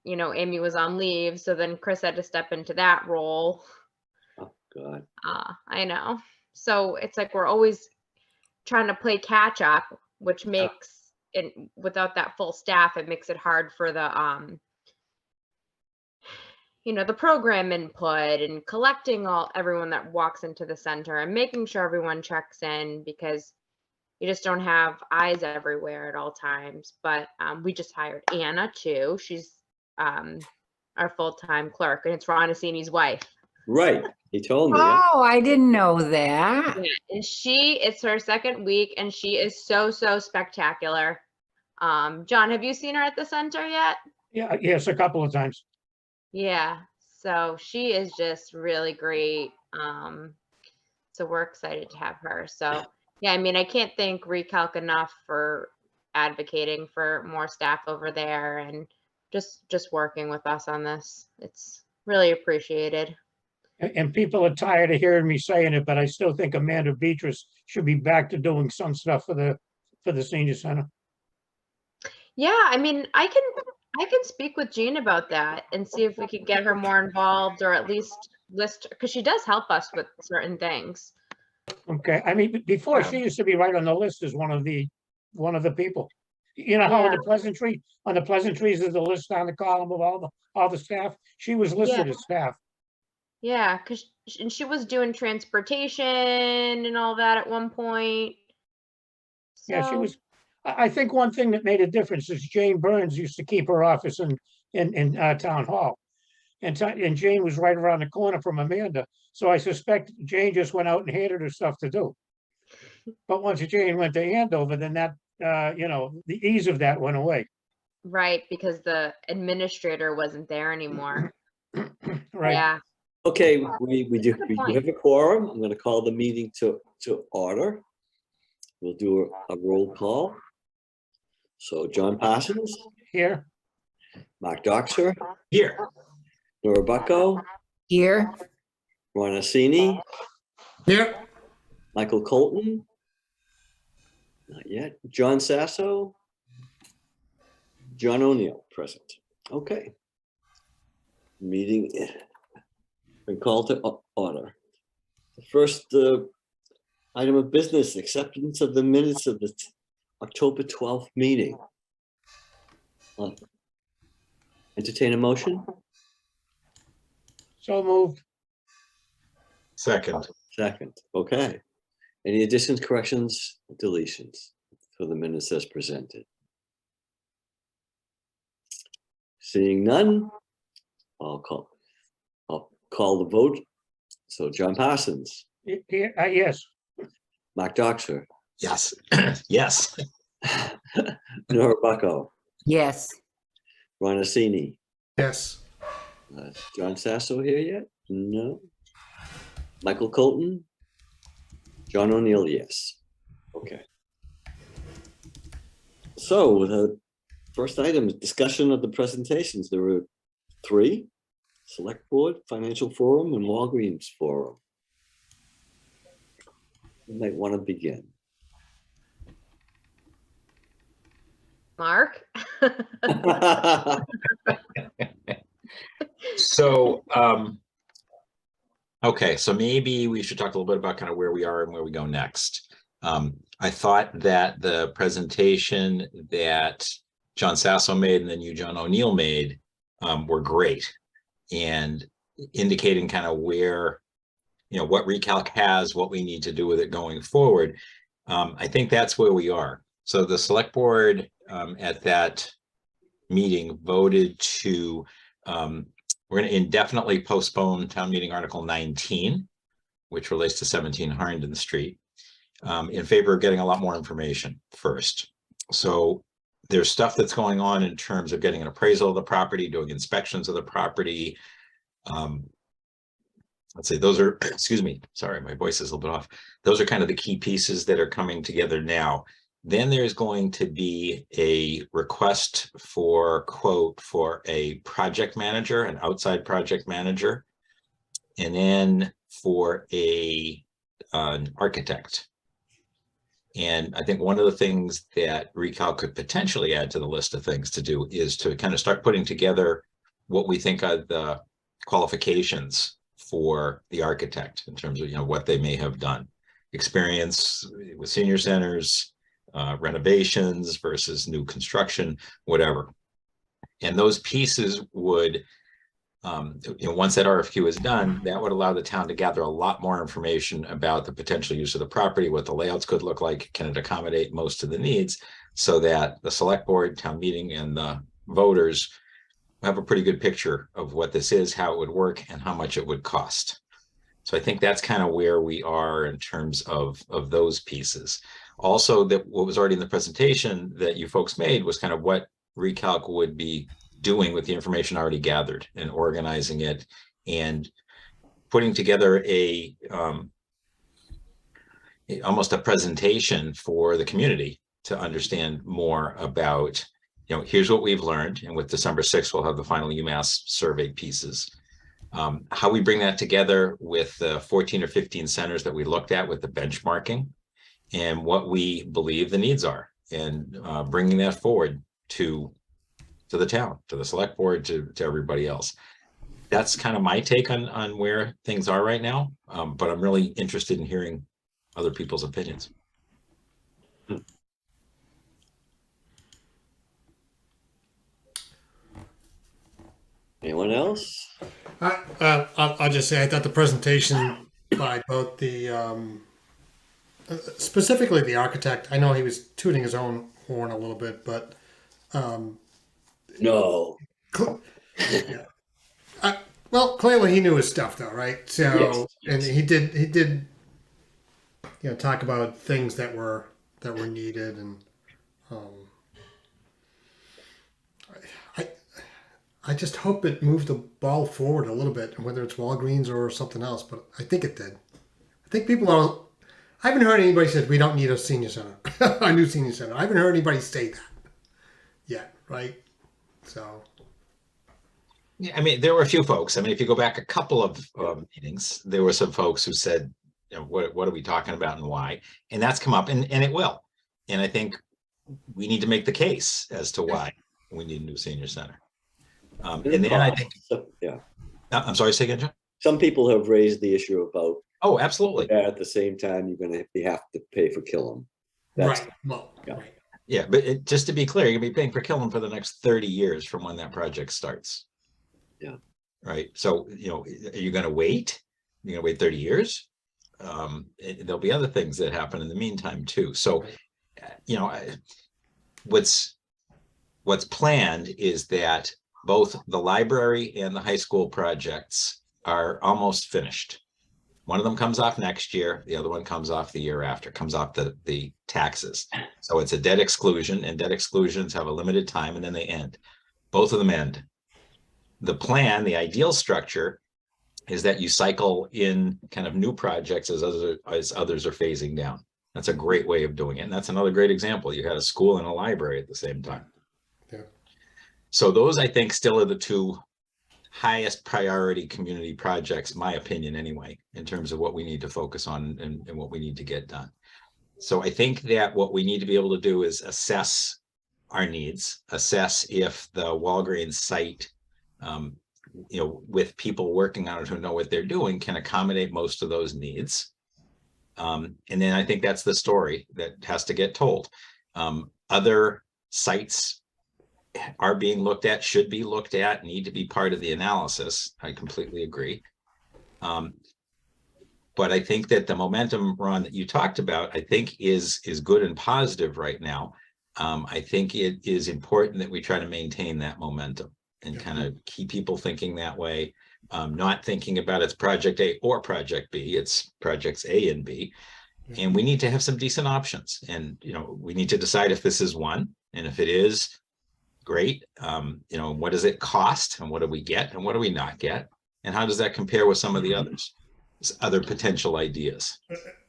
Amy was on leave, so then Chris had to step into that role. Oh, God. I know. So it's like we're always trying to play catch up, which makes it, without that full staff, it makes it hard for the program input and collecting everyone that walks into the center and making sure everyone checks in, because you just don't have eyes everywhere at all times. But we just hired Anna too. She's our full-time clerk, and it's Ron Assini's wife. Right. He told me. Oh, I didn't know that. Yeah, and it's her second week, and she is so spectacular. John, have you seen her at the center yet? Yeah, yes, a couple of times. Yeah, so she is just really great. So we're excited to have her. So yeah, I mean, I can't thank Recalc enough for advocating for more staff over there and just working with us on this. It's really appreciated. And people are tired of hearing me saying it, but I still think Amanda Beatrice should be back to doing some stuff for the senior center. Yeah, I mean, I can speak with Jean about that and see if we could get her more involved, or at least list, because she does help us with certain things. Okay, I mean, before she used to be right on the list as one of the people. You know how on the pleasantries is the list on the column of all the staff. She was listed as staff. Yeah, because she was doing transportation and all that at one point. So, Yeah, she was. I think one thing that made a difference is Jane Burns used to keep her office in town hall, and Jane was right around the corner from Amanda. So I suspect Jane just went out and handed her stuff to do. But once Jane went to Andover, then that the ease of that went away. Right, because the administrator wasn't there anymore. Right. Yeah. Okay, we do have a quorum. I'm going to call the meeting to order. We'll do a roll call. So John Parsons. Here. Mark Doxer. Here. Nora Bucko. Here. Ron Assini. Here. Michael Colton. Not yet. John Sasso. John O'Neill present. Okay. Meeting been called to order. The first item of business, acceptance of the minutes of the October 12th meeting. Entertain a motion? So moved. Second. Second. Okay. Any additions, corrections, deletions for the minutes as presented? Seeing none, I'll call the vote. So John Parsons. Yes. Mark Doxer. Yes. Yes. Nora Bucko. Yes. Ron Assini. Yes. John Sasso here yet? No. Michael Colton. John O'Neill, yes. Okay. So the first item is discussion of the presentations. There were 3: Select Board, Financial Forum, and Walgreens Forum. You might want to begin. Mark? So, okay, so maybe we should talk a little bit about kind of where we are and where we go next. I thought that the presentation that John Sasso made and then you, John O'Neill, made were great, and indicating kind of where, what Recalc has, what we need to do with it going forward. I think that's where we are. So the select board at that meeting voted to, we're going to indefinitely postpone town meeting article 19, which relates to 17 Harnden Street, in favor of getting a lot more information first. So there's stuff that's going on in terms of getting an appraisal of the property, doing inspections of the property. Let's say those are, excuse me, sorry, my voice is a little bit off. Those are kind of the key pieces that are coming together now. Then there's going to be a request for quote for a project manager, an outside project manager, and then for an architect. And I think one of the things that Recalc could potentially add to the list of things to do is to kind of start putting together what we think are the qualifications for the architect in terms of, what they may have done. Experience with senior centers, renovations versus new construction, whatever. And those pieces would, once that RFQ is done, that would allow the town to gather a lot more information about the potential use of the property, what the layouts could look like, can it accommodate most of the needs, so that the select board, town meeting, and the voters have a pretty good picture of what this is, how it would work, and how much it would cost. So I think that's kind of where we are in terms of those pieces. Also, that what was already in the presentation that you folks made was kind of what Recalc would be doing with the information already gathered and organizing it and putting together almost a presentation for the community to understand more about, here's what we've learned. And with December 6th, we'll have the final UMass survey pieces. How we bring that together with the 14 or 15 centers that we looked at with the benchmarking and what we believe the needs are, and bringing that forward to the town, to the select board, to everybody else. That's kind of my take on where things are right now. But I'm really interested in hearing other people's opinions. Anyone else? I'll just say I thought the presentation by both the specifically the architect. I know he was tooting his own horn a little bit, but No. yeah. Well, clearly he knew his stuff, though, right? So, Yes. and he did, talk about things that were needed, and I just hope it moved the ball forward a little bit, whether it's Walgreens or something else. But I think it did. I think people are. I haven't heard anybody say we don't need a senior center, a new senior center. I haven't heard anybody say that yet, right? So. Yeah, I mean, there were a few folks. I mean, if you go back a couple of meetings, there were some folks who said, what are we talking about and why? And that's come up, and it will. And I think we need to make the case as to why we need a new senior center. And then I think, Yeah. I'm sorry, say again, John? Some people have raised the issue about Oh, absolutely. at the same time, you're going to have to pay for Killam. Right. Well, yeah. right. Yeah, but just to be clear, you're gonna be paying for Killam for the next 30 years from when that project starts. Yeah. Right. So, are you gonna wait? You're gonna wait 30 years? There'll be other things that happen in the meantime too. So, what's planned is that both the library and the high school projects are almost finished. One of them comes off next year. The other one comes off the year after, comes off the taxes. So it's a debt exclusion, and debt exclusions have a limited time and then they end. Both of them end. The plan, the ideal structure, is that you cycle in kind of new projects as others are phasing down. That's a great way of doing it. And that's another great example. You had a school and a library at the same time. Yeah. So those, I think, still are the two highest priority community projects, my opinion anyway, in terms of what we need to focus on and what we need to get done. So I think that what we need to be able to do is assess our needs, assess if the Walgreens site, with people working on it who know what they're doing, can accommodate most of those needs. And then I think that's the story that has to get told. Other sites are being looked at, should be looked at, need to be part of the analysis. I completely agree. But I think that the momentum, Ron, that you talked about, I think is good and positive right now. I think it is important that we try to maintain that momentum and kind of keep people thinking that way, not thinking about it's project A or project B, it's projects A and B. And we need to have some decent options. And, we need to decide if this is one, and if it is, great. What does it cost, and what do we get, and what do we not get, and how does that compare with some of the other potential ideas?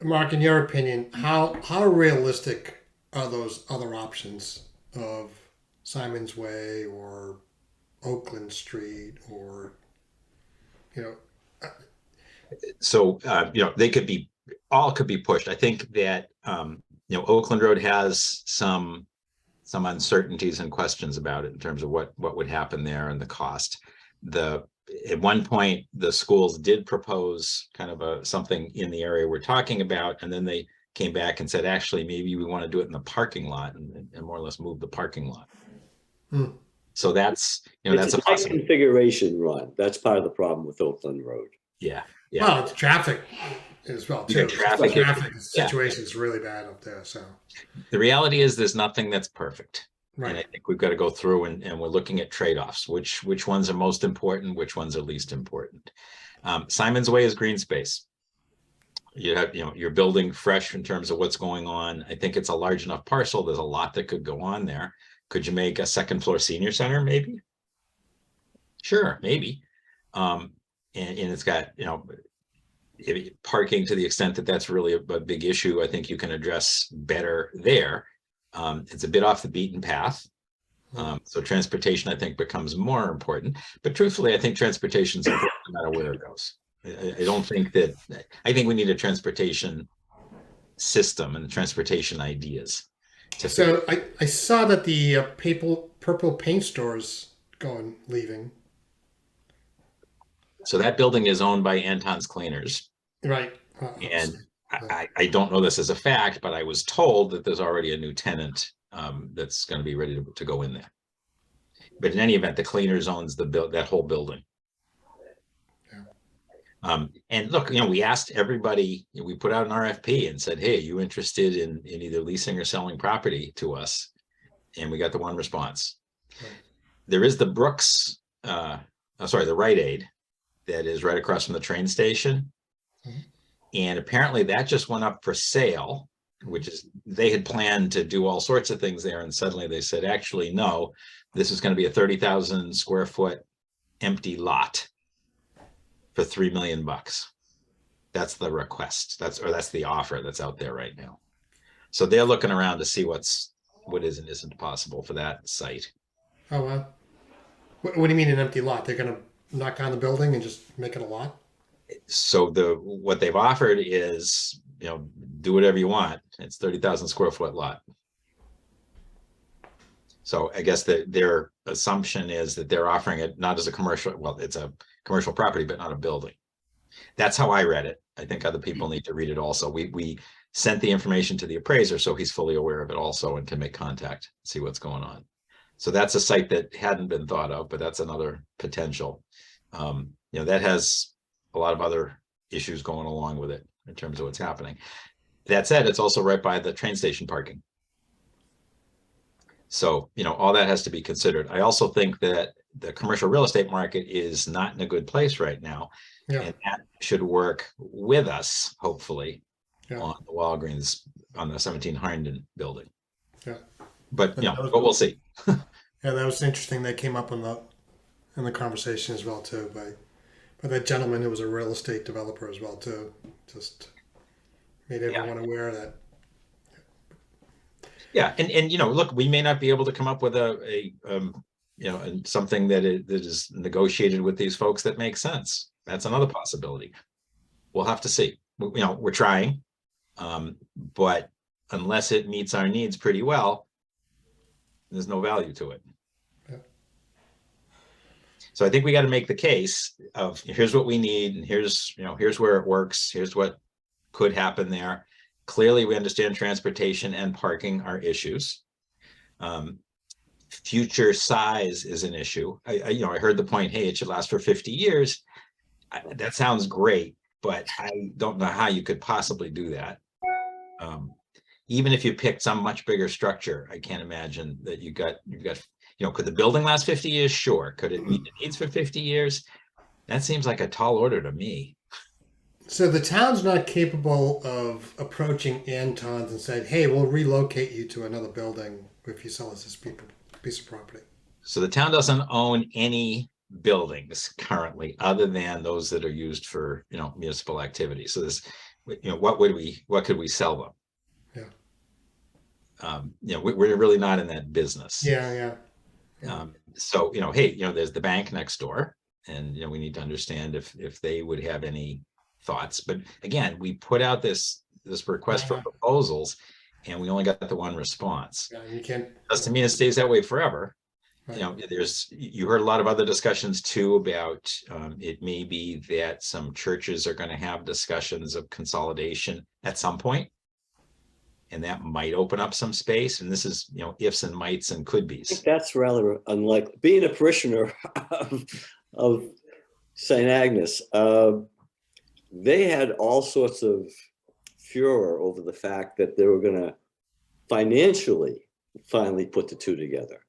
Mark, in your opinion, how realistic are those other options of Simon's Way or Oakland Street, or So they could be pushed. I think that Oakland Road has some uncertainties and questions about it in terms of what would happen there and the cost. At one point, the schools did propose kind of something in the area we're talking about, and then they came back and said, actually, maybe we want to do it in the parking lot and more or less move the parking lot. Hmm. So that's, that's It's a a tight possibility. configuration, Ron. That's part of the problem with Oakland Road. Yeah, yeah. Well, it's traffic as well You too. got traffic. Traffic Yeah. situation is really bad up there. So The reality is there's nothing that's perfect. And I right. think we've got to go through and we're looking at trade-offs, which ones are most important, which ones are least important. Simon's Way is green space. You have, you're building fresh in terms of what's going on. I think it's a large enough parcel. There's a lot that could go on there. Could you make a second floor senior center? Maybe. Sure, maybe. And it's got, parking to the extent that that's really a big issue. I think you can address better there. It's a bit off the beaten path. So transportation, I think, becomes more important. But truthfully, I think transportation is important no matter where it goes. I don't think that, I think we need a transportation system and transportation ideas. So I saw that the purple paint stores leaving. So that building is owned by Anton's Cleaners. Right. And I don't know this as a fact, but I was told that there's already a new tenant that's going to be ready to go in there. But in any event, the Cleaners owns that whole building. Yeah. And look, we asked everybody, we put out an RFP and said, hey, are you interested in either leasing or selling property to us? And we got the one response. Right. There is the Brooks, the Rite Aid that is right across from the train station. Mm-hmm. And apparently that just went up for sale, which is, they had planned to do all sorts of things there. And suddenly they said, actually, no, this is going to be a 30,000 square foot empty lot for $3 million. That's the request. That's the offer that's out there right now. So they're looking around to see what is and isn't possible for that site. Oh, wow. What do you mean an empty lot? They're going to knock down the building and just make it a lot? So what they've offered is, do whatever you want. It's 30,000 square foot lot. So I guess that their assumption is that they're offering it not as a commercial, well, it's a commercial property, but not a building. That's how I read it. I think other people need to read it also. We sent the information to the appraiser, so he's fully aware of it also and can make contact, see what's going on. So that's a site that hadn't been thought of, but that's another potential. That has a lot of other issues going along with it in terms of what's happening. That said, it's also right by the train station parking. So, all that has to be considered. I also think that the commercial real estate market is not in a good place right now. Yeah. And that should work with us, hopefully, Yeah. on the Walgreens, on the 17 Harnden building. Yeah. But, And that was- but we'll see. Yeah, that was interesting. That came up in the conversation as well too by that gentleman who was a real estate developer as well too. Just made everyone aware of that. Yeah, and look, we may not be able to come up with and something that is negotiated with these folks that makes sense. That's another possibility. We'll have to see. We're trying, but unless it meets our needs pretty well, there's no value to it. Yeah. So I think we got to make the case of here's what we need, and here's where it works. Here's what could happen there. Clearly, we understand transportation and parking are issues. Future size is an issue. I heard the point, hey, it should last for 50 years. That sounds great, but I don't know how you could possibly do that. Even if you picked some much bigger structure, I can't imagine that you've got, could the building last 50 years? Sure. Could it meet the needs for 50 years? That seems like a tall order to me. So the town's not capable of approaching Anton's and saying, hey, we'll relocate you to another building if you sell us this piece of property. So the town doesn't own any buildings currently, other than those that are used for, municipal activity. So this, what could we sell them? Yeah. We're really not in that business. Yeah. So, hey, there's the bank next door, and, we need to understand if they would have any thoughts. But again, we put out this request for proposals, and we only got the one response. Yeah, you can't. Doesn't mean it stays that way forever. you know, you heard a lot of other discussions too about, it may be that some churches are going to have discussions of consolidation at some point. And that might open up some space. And this is, you know, ifs and mights and could I think be's. that's rather unlikely. Being a parishioner of St. Agnes, they had all sorts of furor over the fact that they were going to financially finally put the two together.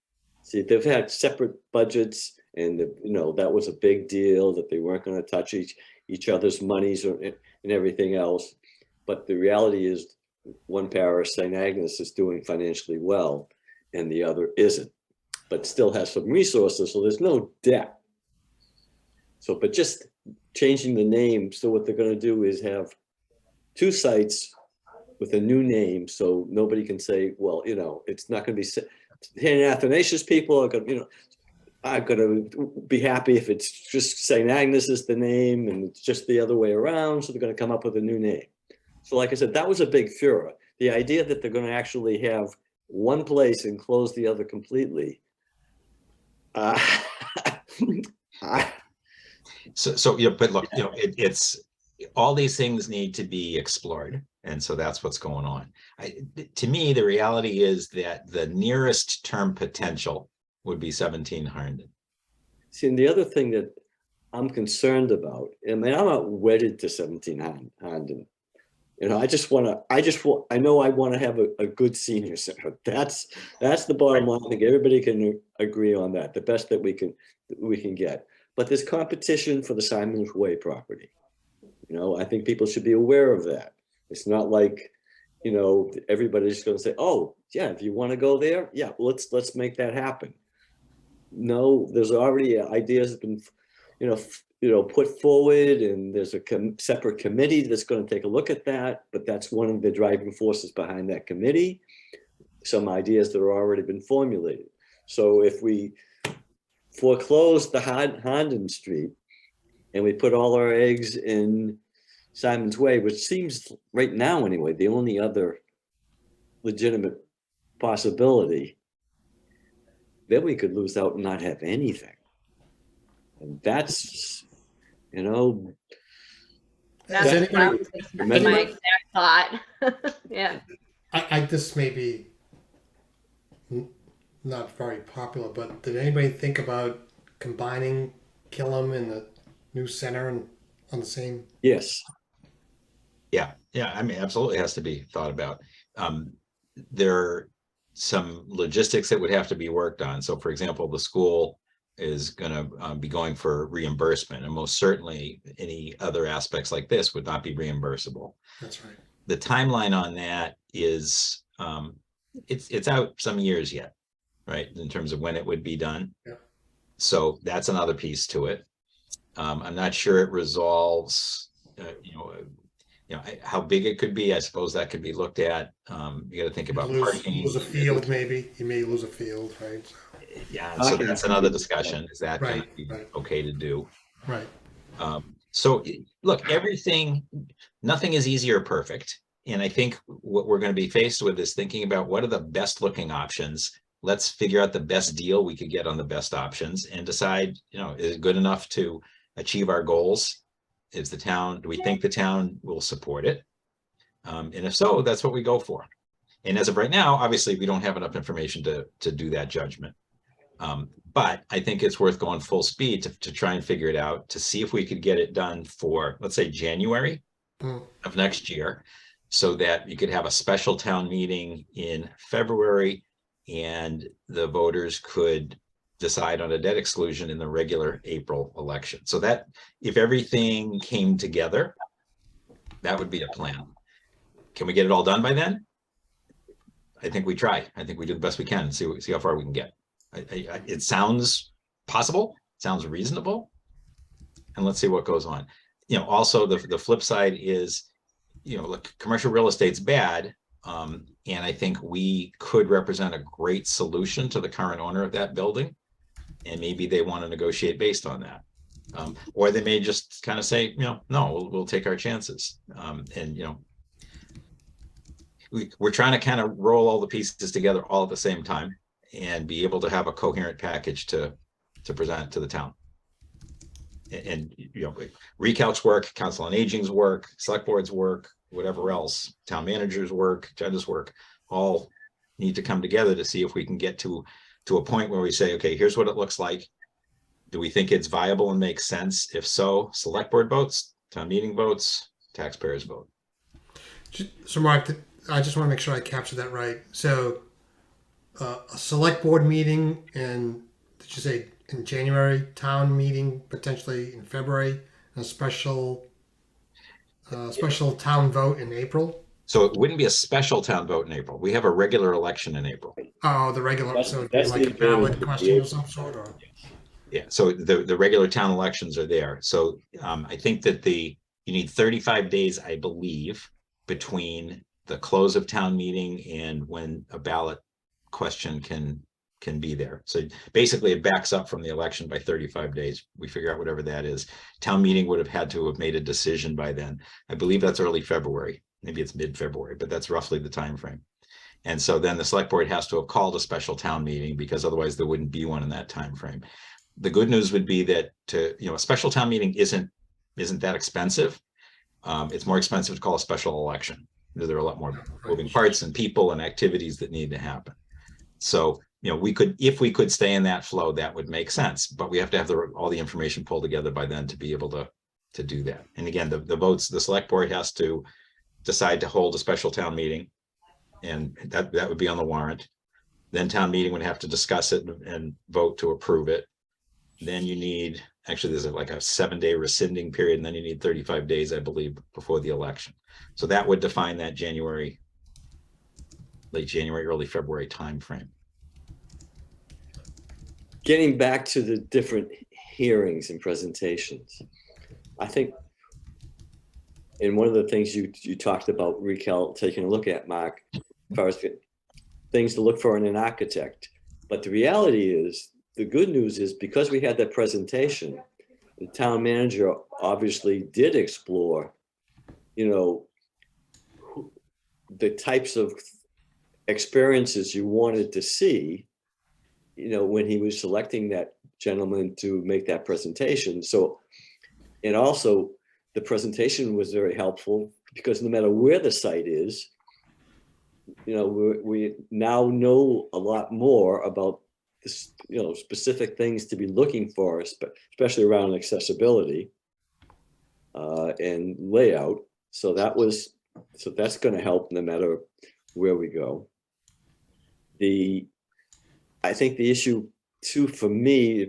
See, they've had separate budgets, and you know that was a big deal that they weren't going to touch each other's monies and everything else. But the reality is, one parish, St. Agnes, is doing financially well, and the other isn't, but still has some resources, so there's no debt. So, but just changing the name, so what they're going to do is have two sites with a new name, so nobody can say, well, you know, it's not going to be St. Athanasius people are going to, you know, are going to be happy if it's just St. Agnes is the name and it's just the other way around, so they're going to come up with a new name. So like I said, that was a big furor. The idea that they're going to actually have one place and close the other completely. So, you know, but look, you know, it's all these things need to be explored. And so that's what's going on. To me, the reality is that the nearest term potential would be 17 Herndon. See, and the other thing that I'm concerned about, I mean, I'm not wedded to 17 Herndon. You know, I know I want to have a good senior center. That's the bottom line. I think everybody can agree on that, the best that we can get. But there's competition for the Simons Way property. You know, I think people should be aware of that. It's not like, you know, everybody's going to say, oh, yeah, if you want to go there, yeah, let's make that happen. No, there's already ideas that have been, put forward, and there's a separate committee that's going to take a look at that. But that's one of the driving forces behind that committee. Some ideas that have already been formulated. So if we foreclose the Herndon Street and we put all our eggs in Simons Way, which seems right now anyway, the only other legitimate possibility, then we could lose out and not have anything. And that's, you know. That's Has anybody- my exact thought. Yeah. I this may be not very popular, but did anybody think about combining Killam and the new center and on the same? Yes. Yeah, I mean, absolutely has to be thought about. There are some logistics that would have to be worked on. So for example, the school is going to be going for reimbursement, and most certainly any other aspects like this would not be reimbursable. That's right. The timeline on that is, it's out some years yet, right? In terms of when it would be done. Yeah. So that's another piece to it. I'm not sure it resolves, how big it could be. I suppose that could be looked at. You got to think about parking. Lose a field, maybe. You may lose a field, right? Yeah, so that's another discussion. Is that going to be Right. okay to do? Right. So look, nothing is easy or perfect. And I think what we're going to be faced with is thinking about what are the best looking options. Let's figure out the best deal we could get on the best options and decide, is it good enough to achieve our goals? Do we think the town will support it? And if so, that's what we go for. And as of right now, obviously we don't have enough information to do that judgment. But I think it's worth going full speed to try and figure it out, to see if we could get it done for, let's say, January of next year, so that you could have a special town meeting in February and the voters could decide on a debt exclusion in the regular April election. So that if everything came together, that would be a plan. Can we get it all done by then? I think we try. I think we do the best we can and see how far we can get. It sounds possible, sounds reasonable, and let's see what goes on. Also the flip side is, look, commercial real estate's bad, and I think we could represent a great solution to the current owner of that building, and maybe they want to negotiate based on that, or they may just kind of say, no, we'll take our chances, we're trying to kind of roll all the pieces together all at the same time. and be able to have a coherent package to present to the town. And you know, recalc's work, council on aging's work, select board's work, whatever else, town manager's work, agenda's work, all need to come together to see if we can get to a point where we say, okay, here's what it looks like. Do we think it's viable and makes sense? If so, select board votes, town meeting votes, taxpayers vote. So Mark, I just want to make sure I captured that right. So a select board meeting in, did you say in January, town meeting potentially in February, and a special town vote in April? So it wouldn't be a special town vote in April. We have a regular election in April. Oh, the regular, so it'd be That's like the a ballot advantage. question of some sort, or? Yeah, so the regular town elections are there. So I think that you need 35 days, I believe, between the close of town meeting and when a ballot question can be there. So basically it backs up from the election by 35 days. We figure out whatever that is. Town meeting would have had to have made a decision by then. I believe that's early February. Maybe it's mid-February, but that's roughly the time frame. And so then the select board has to have called a special town meeting because otherwise there wouldn't be one in that time frame. The good news would be that a special town meeting isn't that expensive. It's more expensive to call a special election. There are a lot more moving parts and people and activities that need to happen. So, if we could stay in that flow, that would make sense, but we have to have all the information pulled together by then to be able to do that. And again, the votes, the select board has to decide to hold a special town meeting, and that would be on the warrant. Then town meeting would have to discuss it and vote to approve it. Then you need, actually there's like a 7-day rescinding period, and then you need 35 days, I believe, before the election. So that would define that late January, early February timeframe. Getting back to the different hearings and presentations, I think, and one of the things you talked about, Raquel, taking a look at, Mark, as far as things to look for in an architect. But the reality is, the good news is, because we had that presentation, the town manager obviously did explore, the types of experiences you wanted to see, when he was selecting that gentleman to make that presentation. So, and also the presentation was very helpful because no matter where the site is, we now know a lot more about this, specific things to be looking for, especially around accessibility and layout. So that's going to help no matter where we go. I think the issue too, for me,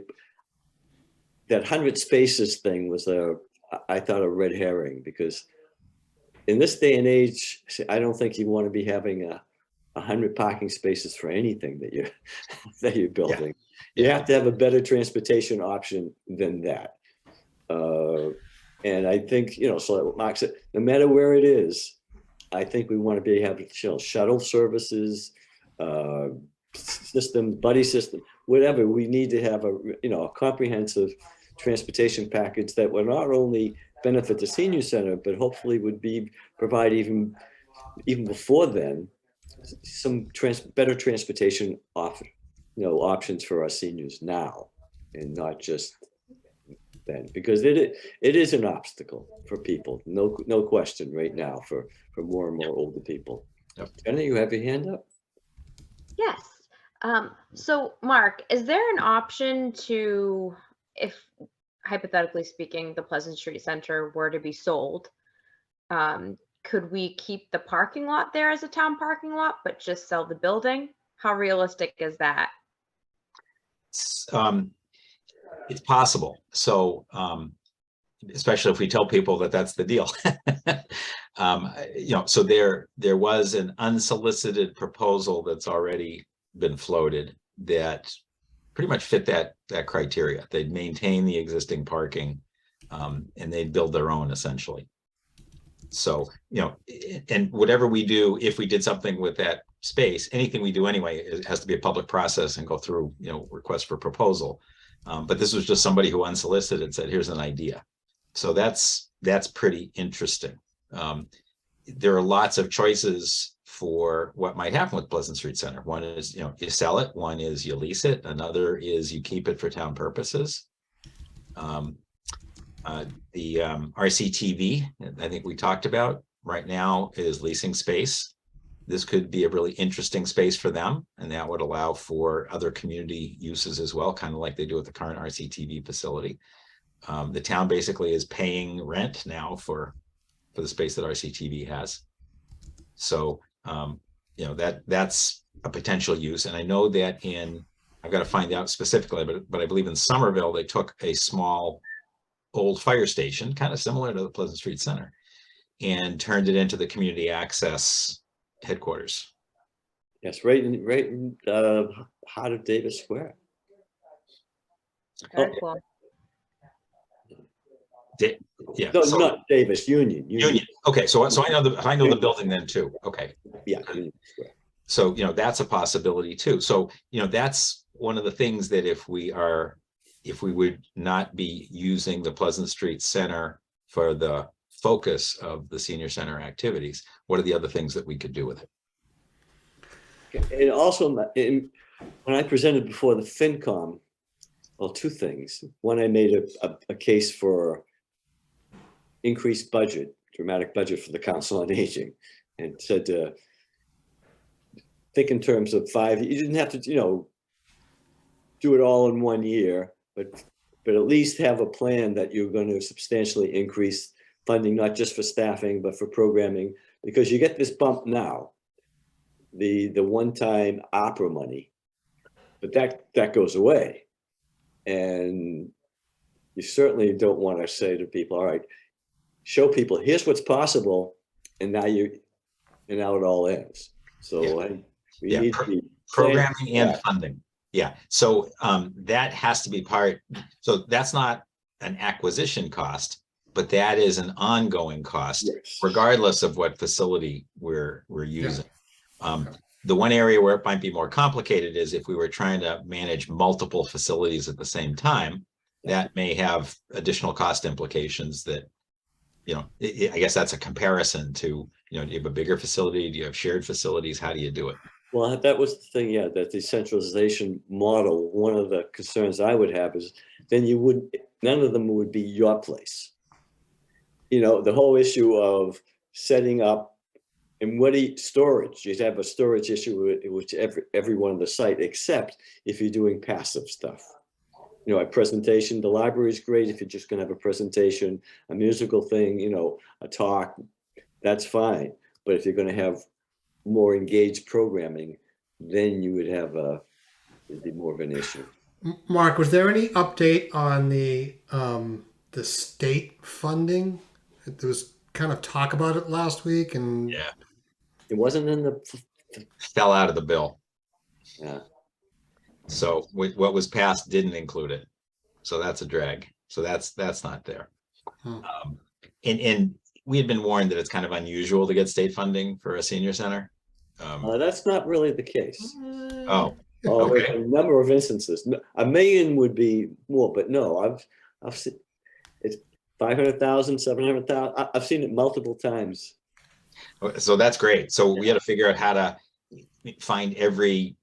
that 100 spaces thing was I thought a red herring, because in this day and age, I don't think you want to be having 100 parking spaces for anything that you're building. Yeah. You have to have a better transportation option than that. And I think, so like Mark said, no matter where it is, I think we want to be having shuttle services, system, buddy system, whatever. We need to have a comprehensive transportation package that will not only benefit the senior center, but hopefully would provide even before then some better transportation options for our seniors now, and not just then, because it is an obstacle for people, no question right now for more and more older people. Yep. Jenna, you have your hand up? Yes. So Mark, is there an option to, if hypothetically speaking, the Pleasant Street Center were to be sold, could we keep the parking lot there as a town parking lot, but just sell the building? How realistic is that? It's possible. So, especially if we tell people that that's the deal. So there was an unsolicited proposal that's already been floated that pretty much fit that criteria. They'd maintain the existing parking, and they'd build their own essentially. So, and whatever we do, if we did something with that space, anything we do anyway, it has to be a public process and go through, request for proposal. But this was just somebody who unsolicited said, here's an idea. So that's pretty interesting. There are lots of choices for what might happen with Pleasant Street Center. One is, you sell it. One is you lease it. Another is you keep it for town purposes. The RCTV, I think we talked about right now, is leasing space. This could be a really interesting space for them, and that would allow for other community uses as well, kind of like they do with the current RCTV facility. The town basically is paying rent now for the space that RCTV has. So, that's a potential use. And I know that I've got to find out specifically, but I believe in Somerville, they took a small old fire station, kind of similar to the Pleasant Street Center, and turned it into the community access headquarters. Yes, right in heart of Davis Square. Very Okay. cool. Yeah. No, so- not Davis, Union. Union. Okay, so I know the building then too. Okay. Yeah, Union Square. So, that's a possibility too. So, that's one of the things that if we would not be using the Pleasant Street Center for the focus of the senior center activities, what are the other things that we could do with it? And also, when I presented before the FinCom, well, two things. One, I made a case for increased budget, dramatic budget for the Council on Aging, and said, think in terms of 5, you didn't have to, do it all in 1 year, but at least have a plan that you're going to substantially increase funding, not just for staffing, but for programming, because you get this bump now, the one-time opera money, but that goes away. And you certainly don't want to say to people, all right, show people, here's what's possible, and now it all ends. So we need to be Programming and funding. Yeah. So that has to be part. So that's not an acquisition cost, but that is an ongoing cost, Yes. regardless of what facility we're using. The one area where it might be more complicated is if we were trying to manage multiple facilities at the same time, that may have additional cost implications that, I guess that's a comparison to, do you have a bigger facility? Do you have shared facilities? How do you do it? Well, that was the thing, that decentralization model, one of the concerns I would have is then none of them would be your place. The whole issue of setting up and storage, you'd have a storage issue with everyone on the site, except if you're doing passive stuff. A presentation, the library is great if you're just going to have a presentation, a musical thing, a talk, that's fine. But if you're going to have more engaged programming, then you would have it'd be more of an issue. Mark, was there any update on the state funding? There was kind of talk about it last week, and Yeah. It wasn't in the, Fell out of the bill. yeah. So what was passed didn't include it. So that's a drag. So that's not there. Hmm. And we had been warned that it's kind of unusual to get state funding for a senior center. That's not really the case. Oh, There's okay. a number of instances. $1 million would be more, but no, I've seen it's 500,000, 700,000. I've seen it multiple times. So that's great. So we had to figure out how to find every,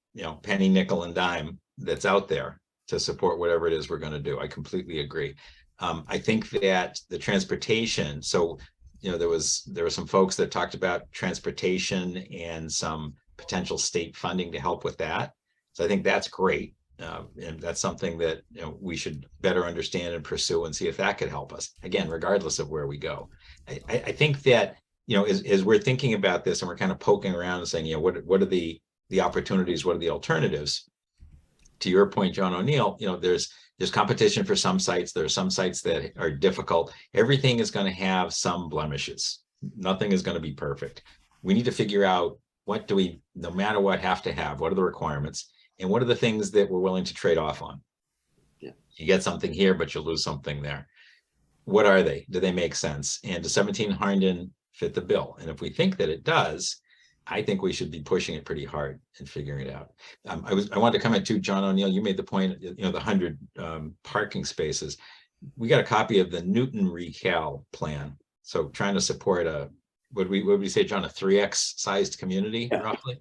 penny, nickel, and dime that's out there to support whatever it is we're going to do. I completely agree. I think that the transportation, so, there were some folks that talked about transportation and some potential state funding to help with that. So I think that's great. And that's something that, we should better understand and pursue and see if that could help us, again, regardless of where we go. I think that, as we're thinking about this and we're kind of poking around and saying, what are the opportunities, what are the alternatives? To your point, John O'Neill, there's competition for some sites. There are some sites that are difficult. Everything is going to have some blemishes. Nothing is going to be perfect. We need to figure out what do we, no matter what, have to have. What are the requirements? And what are the things that we're willing to trade off on? Yeah. You get something here, but you lose something there. What are they? Do they make sense? And does 17 Harnden fit the bill? And if we think that it does, I think we should be pushing it pretty hard and figuring it out. I wanted to comment too, John O'Neill, you made the point, the 100 parking spaces. We got a copy of the Newton Recal plan. So trying to support a would we say, John, a 3X sized community Yeah. roughly?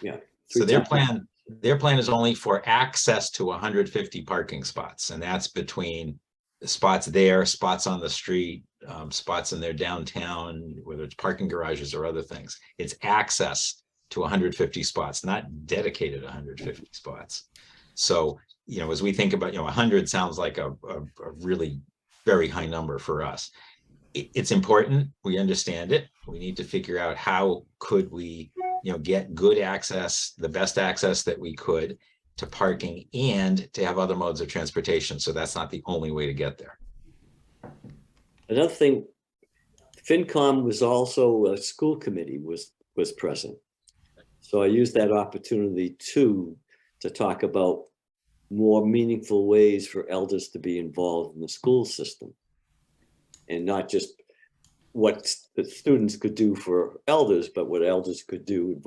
Yeah. So Three times. their plan is only for access to 150 parking spots, and that's between the spots there, spots on the street, spots in their downtown, whether it's parking garages or other things. It's access to 150 spots, not dedicated 150 spots. So, you know, as we think about, 100 sounds like a really very high number for us. It's important. We understand it. We need to figure out how could we, get good access, the best access that we could to parking and to have other modes of transportation. So that's not the only way to get there. Another thing, FinCom was also, a school committee was present. So I used that opportunity too, to talk about more meaningful ways for elders to be involved in the school system. And not just what the students could do for elders, but what elders could do.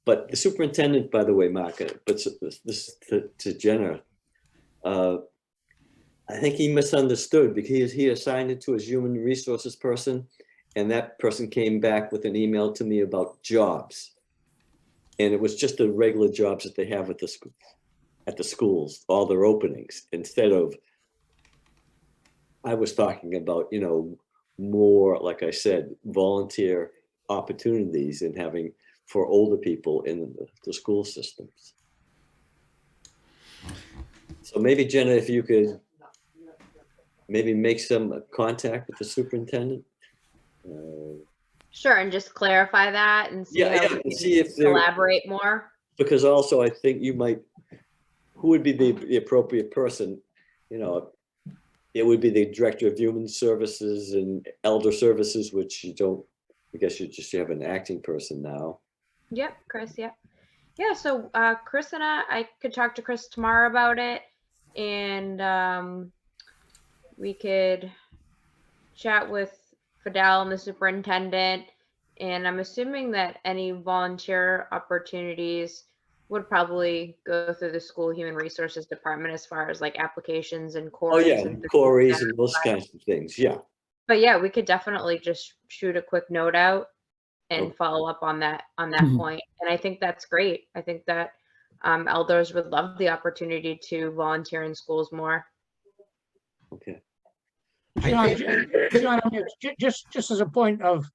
But the superintendent, by the way, Mark, but this to Jenna, I think he misunderstood because he assigned it to his human resources person, and that person came back with an email to me about jobs. And it was just the regular jobs that they have at the schools, all their openings, instead of, I was talking about, more, like I said, volunteer opportunities and having for older people in the school systems. So maybe Jenna, if you could maybe make some contact with the superintendent. Sure, and just clarify that and see Yeah, how yeah, we and can see if there- collaborate more. Because also I think who would be the appropriate person, it would be the director of human services and elder services, which you don't, I guess you have an acting person now. Yep, Chris, yep. Yeah, so Chris and I could talk to Chris tomorrow about it, and we could chat with Fidel and the superintendent, and I'm assuming that any volunteer opportunities would probably go through the school human resources department as far as like applications and Oh, Corey's. yeah, and things Corey's like that. and those kinds of things, yeah. But yeah, we could definitely just shoot a quick note out and Okay. follow up on that Mhm. point. And I think that's great. I think that elders would love the opportunity to volunteer in schools more. Okay. John, just as a point of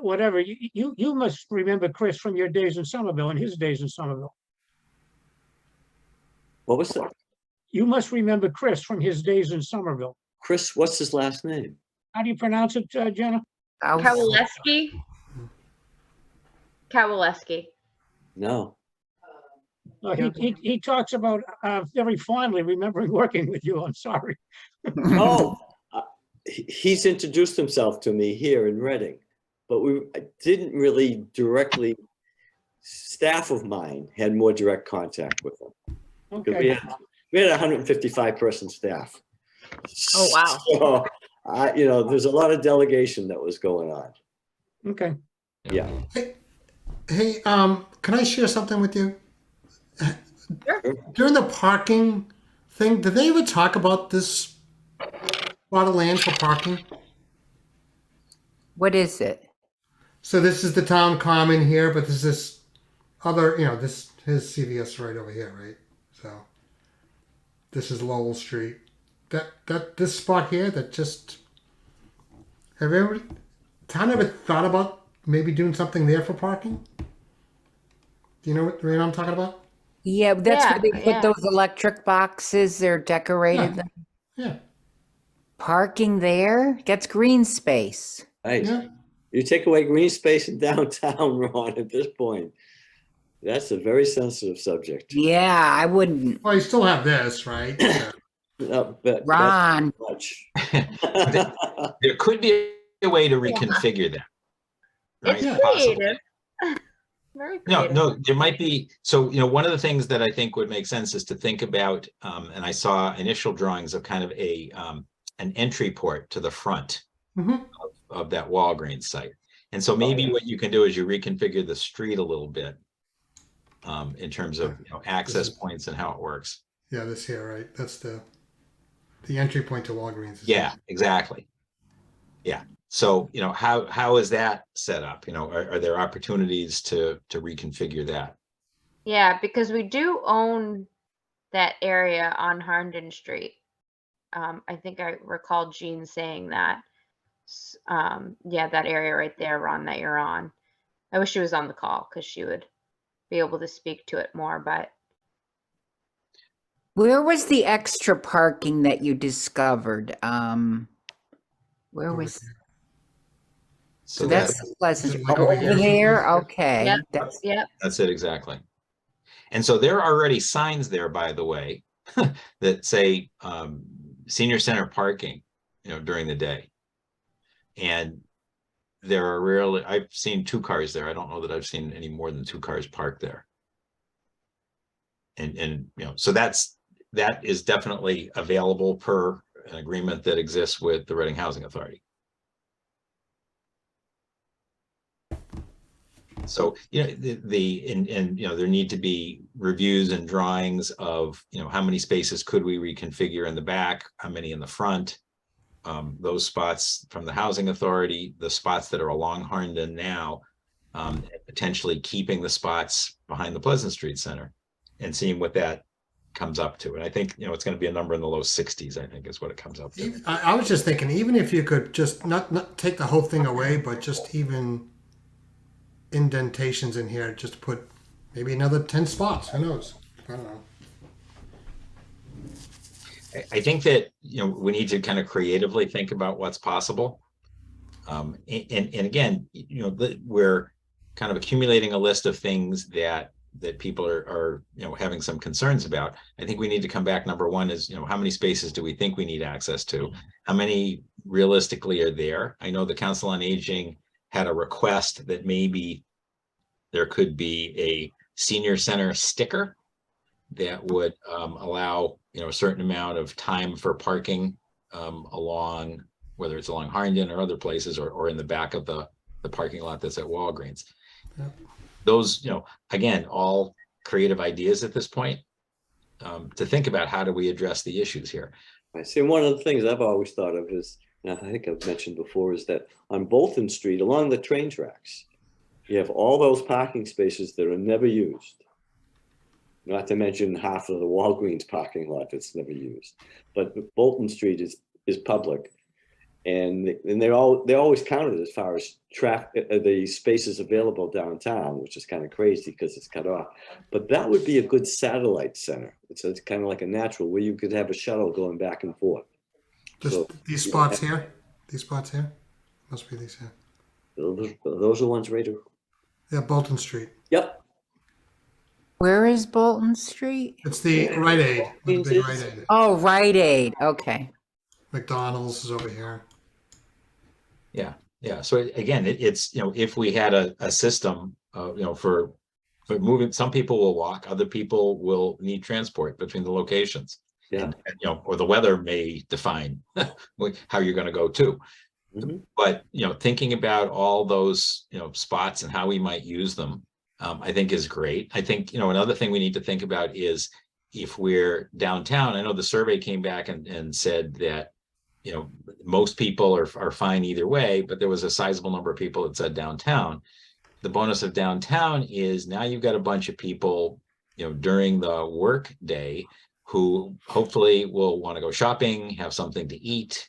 whatever, you must remember Chris from your days in Somerville and his days in Somerville. What was that? You must remember Chris from his days in Somerville. Chris, what's his last name? How do you pronounce it, Jenna? Kowaleski? Kowaleski. No. He talks about very fondly remembering working with you. I'm sorry. Oh, he's introduced himself to me here in Reading, but I didn't really directly, staff of mine had more direct contact with him. 'Cause Okay. we had a 155 person staff. Oh, wow. So, there's a lot of delegation that was going on. Okay. Yeah. Hey, can I share something with you? Sure. During the parking thing, did they ever talk about this plot of land for parking? What is it? So this is the town common here, but there's this other, his CVS right over here, right? So this is Lowell Street. This spot here that just, have town ever thought about maybe doing something there for parking? Do you know what I'm talking about? Yeah, that's where they Yeah, put yeah. those electric boxes. They're decorated. Yeah. Yeah. Parking there? That's green space. Right. Yeah. You take away green space in downtown, Ron, at this point. That's a very sensitive subject. Yeah, I wouldn't. Well, you still have this, right? No, but Ron, much. There could be a way to reconfigure that. right? It's Yeah. Possibly. creative. Very No, creative. no, there might be, so, one of the things that I think would make sense is to think about, and I saw initial drawings of kind of an entry port to the front Mhm. of that Walgreens site. And so maybe what you can do is you reconfigure the street a little bit in terms of access points and how it works. Yeah, this here, right? That's the entry point to Walgreens. Yeah, exactly. Yeah. So, how is that set up? Are there opportunities to reconfigure that? Yeah, because we do own that area on Harnden Street. I think I recall Jean saying that. Yeah, that area right there, Ron, that you're on. I wish she was on the call because she would be able to speak to it more, but Where was the extra parking that you discovered? Where Over was, here. So that's Pleasant, Like over over here. there? Okay. Yep. That's, yep. that's it exactly. And so there are already signs there, by the way, that say senior center parking, during the day. And there are rarely, I've seen 2 cars there. I don't know that I've seen any more than 2 cars parked there. And so that is definitely available per an agreement that exists with the Reading Housing Authority. So, there need to be reviews and drawings of, how many spaces could we reconfigure in the back, how many in the front, those spots from the Housing Authority, the spots that are along Harnden now, potentially keeping the spots behind the Pleasant Street Center and seeing what that comes up to. And I think, it's going to be a number in the low 60s, I think is what it comes up to. I was just thinking, even if you could just not take the whole thing away, but just even indentations in here, just put maybe another 10 spots. Who knows? I don't know. I think that, we need to kind of creatively think about what's possible. And again, we're kind of accumulating a list of things that people are having some concerns about. I think we need to come back. Number one is, how many spaces do we think we need access to? How many realistically are there? I know the Council on Aging had a request that maybe there could be a senior center sticker that would allow, a certain amount of time for parking along, whether it's along Harnden or other places, or in the back of the parking lot that's at Walgreens. Yeah. Those, again, all creative ideas at this point to think about how do we address the issues here. I see. One of the things I've always thought of is, and I think I've mentioned before, is that on Bolton Street, along the train tracks, you have all those parking spaces that are never used. Not to mention half of the Walgreens parking lot that's never used. But Bolton Street is public, and they're always counted as far as the spaces available downtown, which is kind of crazy because it's cut off. But that would be a good satellite center. It's kind of like a natural where you could have a shuttle going back and forth. Just So, these spots here. These spots here. Must be these here. Those are the ones right. Yeah, Bolton Street. Yep. where is Bolton Street? It's the Rite Aid. The big Rite Aid. Oh, Rite Aid. Okay. McDonald's is over here. Yeah. So again, it's, if we had a system, for moving, some people will walk, other people will need transport between the locations. Yeah. And, or the weather may define how you're going to go too. Mhm. But, thinking about all those, spots and how we might use them, I think is great. I think, another thing we need to think about is if we're downtown. I know the survey came back and said that, most people are fine either way, but there was a sizable number of people that said downtown. The bonus of downtown is now you've got a bunch of people, during the work day who hopefully will want to go shopping, have something to eat,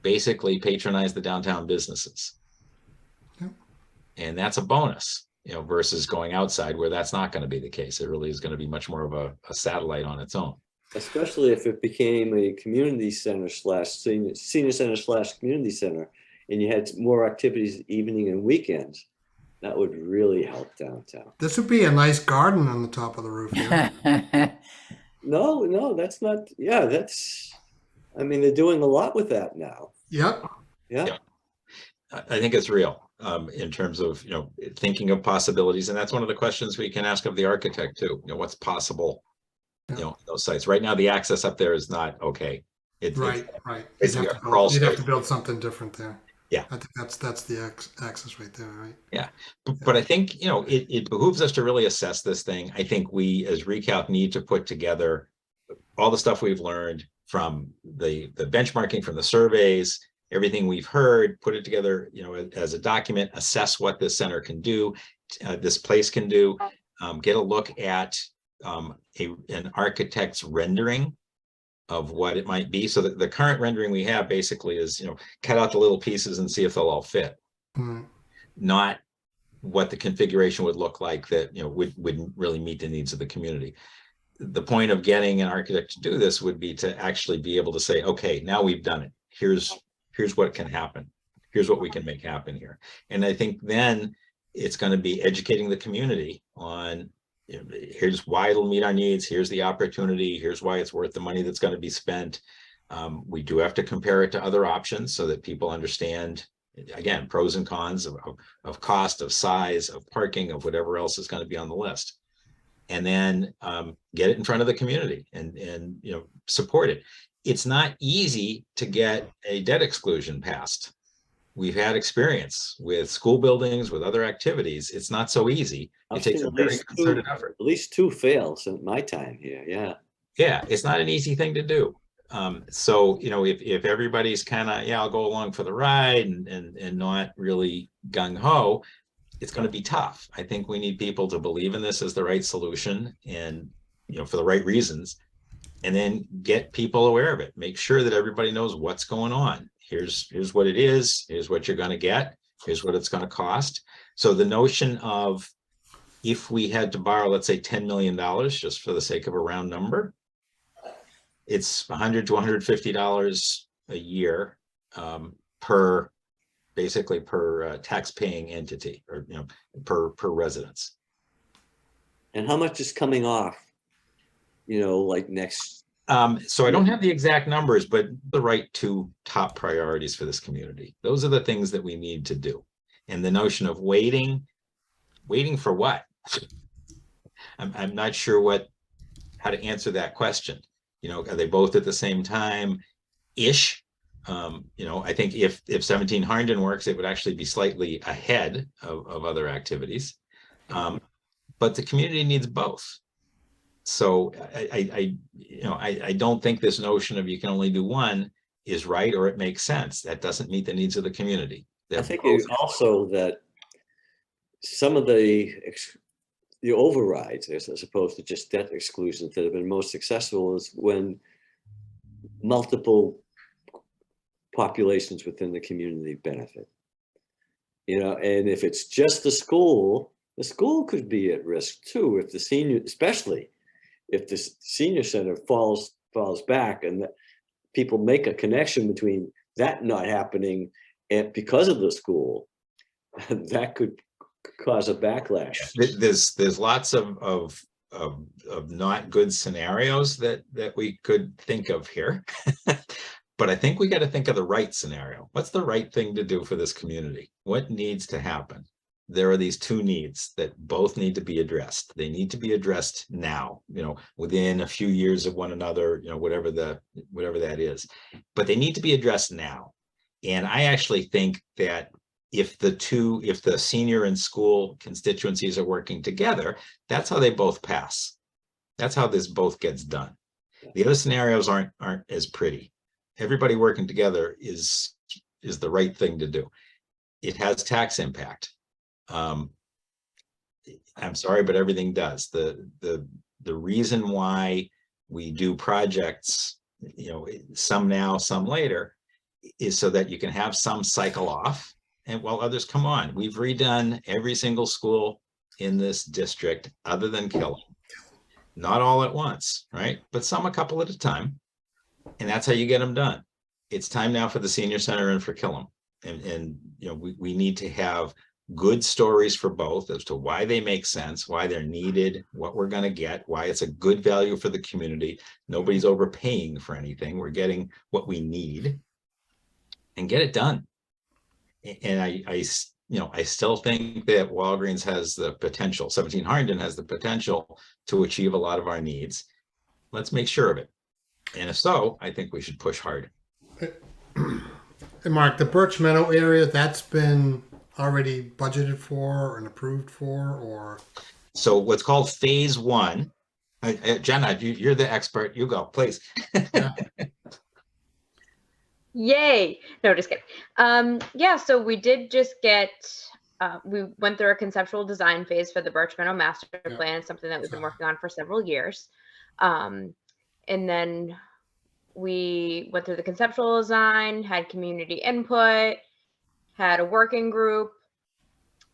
basically patronize the downtown businesses. Yep. And that's a bonus, versus going outside where that's not going to be the case. It really is going to be much more of a satellite on its own. Especially if it became a community center / senior center / community center, and you had more activities evening and weekends, that would really help downtown. This would be a nice garden on the top of the roof here. No, that's not. Yeah, I mean, they're doing a lot with that now. Yep. Yeah. I think it's real in terms of, thinking of possibilities. And that's one of the questions we can ask of the architect too. What's possible, those sites. Right now, the access up there is not okay. Right. It's You'd a have, crawl you'd have space. to build something different there. Yeah. I think that's the access right there, right? But I think, it behooves us to really assess this thing. I think we as Recalc need to put together all the stuff we've learned from the benchmarking, from the surveys, everything we've heard, put it together, as a document, assess what this center can do, this place can do, get a look at an architect's rendering of what it might be. So that the current rendering we have basically is, cut out the little pieces and see if they'll all fit. Mm. Not what the configuration would look like that, wouldn't really meet the needs of the community. The point of getting an architect to do this would be to actually be able to say, okay, now we've done it. Here's what can happen. Here's what we can make happen here. And I think then it's going to be educating the community on, here's why it'll meet our needs. Here's the opportunity. Here's why it's worth the money that's going to be spent. We do have to compare it to other options so that people understand, again, pros and cons of cost, of size, of parking, of whatever else is going to be on the list. And then get it in front of the community and support it. It's not easy to get a debt exclusion passed. We've had experience with school buildings, with other activities. It's not so easy. It takes a very concerted effort. At least 2 fails in my time here. Yeah. Yeah, it's not an easy thing to do. So, if everybody's kind of, I'll go along for the ride and not really gung ho, it's going to be tough. I think we need people to believe in this as the right solution and, for the right reasons, and then get people aware of it. Make sure that everybody knows what's going on. Here's what it is. Here's what you're going to get. Here's what it's going to cost. So the notion of, if we had to borrow, let's say $10 million, just for the sake of a round number, it's $100 to $150 a year per tax-paying entity, or per residence. And how much is coming off, like next? So I don't have the exact numbers, but the right 2 top priorities for this community. Those are the things that we need to do. And the notion of waiting for what? I'm not sure how to answer that question. Are they both at the same time ish? I think if 17 Harnden works, it would actually be slightly ahead of other activities. But the community needs both. So I don't think this notion of you can only do one is right, or it makes sense. That doesn't meet the needs of the community. I think also that some of the overrides, as opposed to just debt exclusions, that have been most successful is when multiple populations within the community benefit. And if it's just the school could be at risk too, if the senior, especially if the senior center falls back, and that people make a connection between that not happening and because of the school, that could cause a backlash. There's lots of not good scenarios that we could think of here. But I think we got to think of the right scenario. What's the right thing to do for this community? What needs to happen? There are these 2 needs that both need to be addressed. They need to be addressed now, within a few years of one another, whatever that is. But they need to be addressed now. And I actually think that if the senior and school constituencies are working together, that's how they both pass. That's how this both gets done. The other scenarios aren't as pretty. Everybody working together is the right thing to do. It has tax impact. I'm sorry, but everything does. The reason why we do projects, some now, some later, is so that you can have some cycle off, and while others come on. We've redone every single school in this district other than Killam. Not all at once, right? But some a couple at a time. And that's how you get them done. It's time now for the senior center and for Killam. And we need to have good stories for both as to why they make sense, why they're needed, what we're going to get, why it's a good value for the community. Nobody's overpaying for anything. We're getting what we need, and get it done. And I still think that Walgreens has the potential, 17 Harnden has the potential to achieve a lot of our needs. Let's make sure of it. And if so, I think we should push hard. Hey, Mark, the Birch Meadow area, that's been already budgeted for and approved for, or? So what's called phase 1, Jenna, you're the expert. You go, please. Yeah. Yay. No, just kidding. Yeah, so we did just get, we went through a conceptual design phase for the Birch Meadow Master Yeah. Plan, something that we've been Sorry. working on for several years. And then we went through the conceptual design, had community input, had a working group,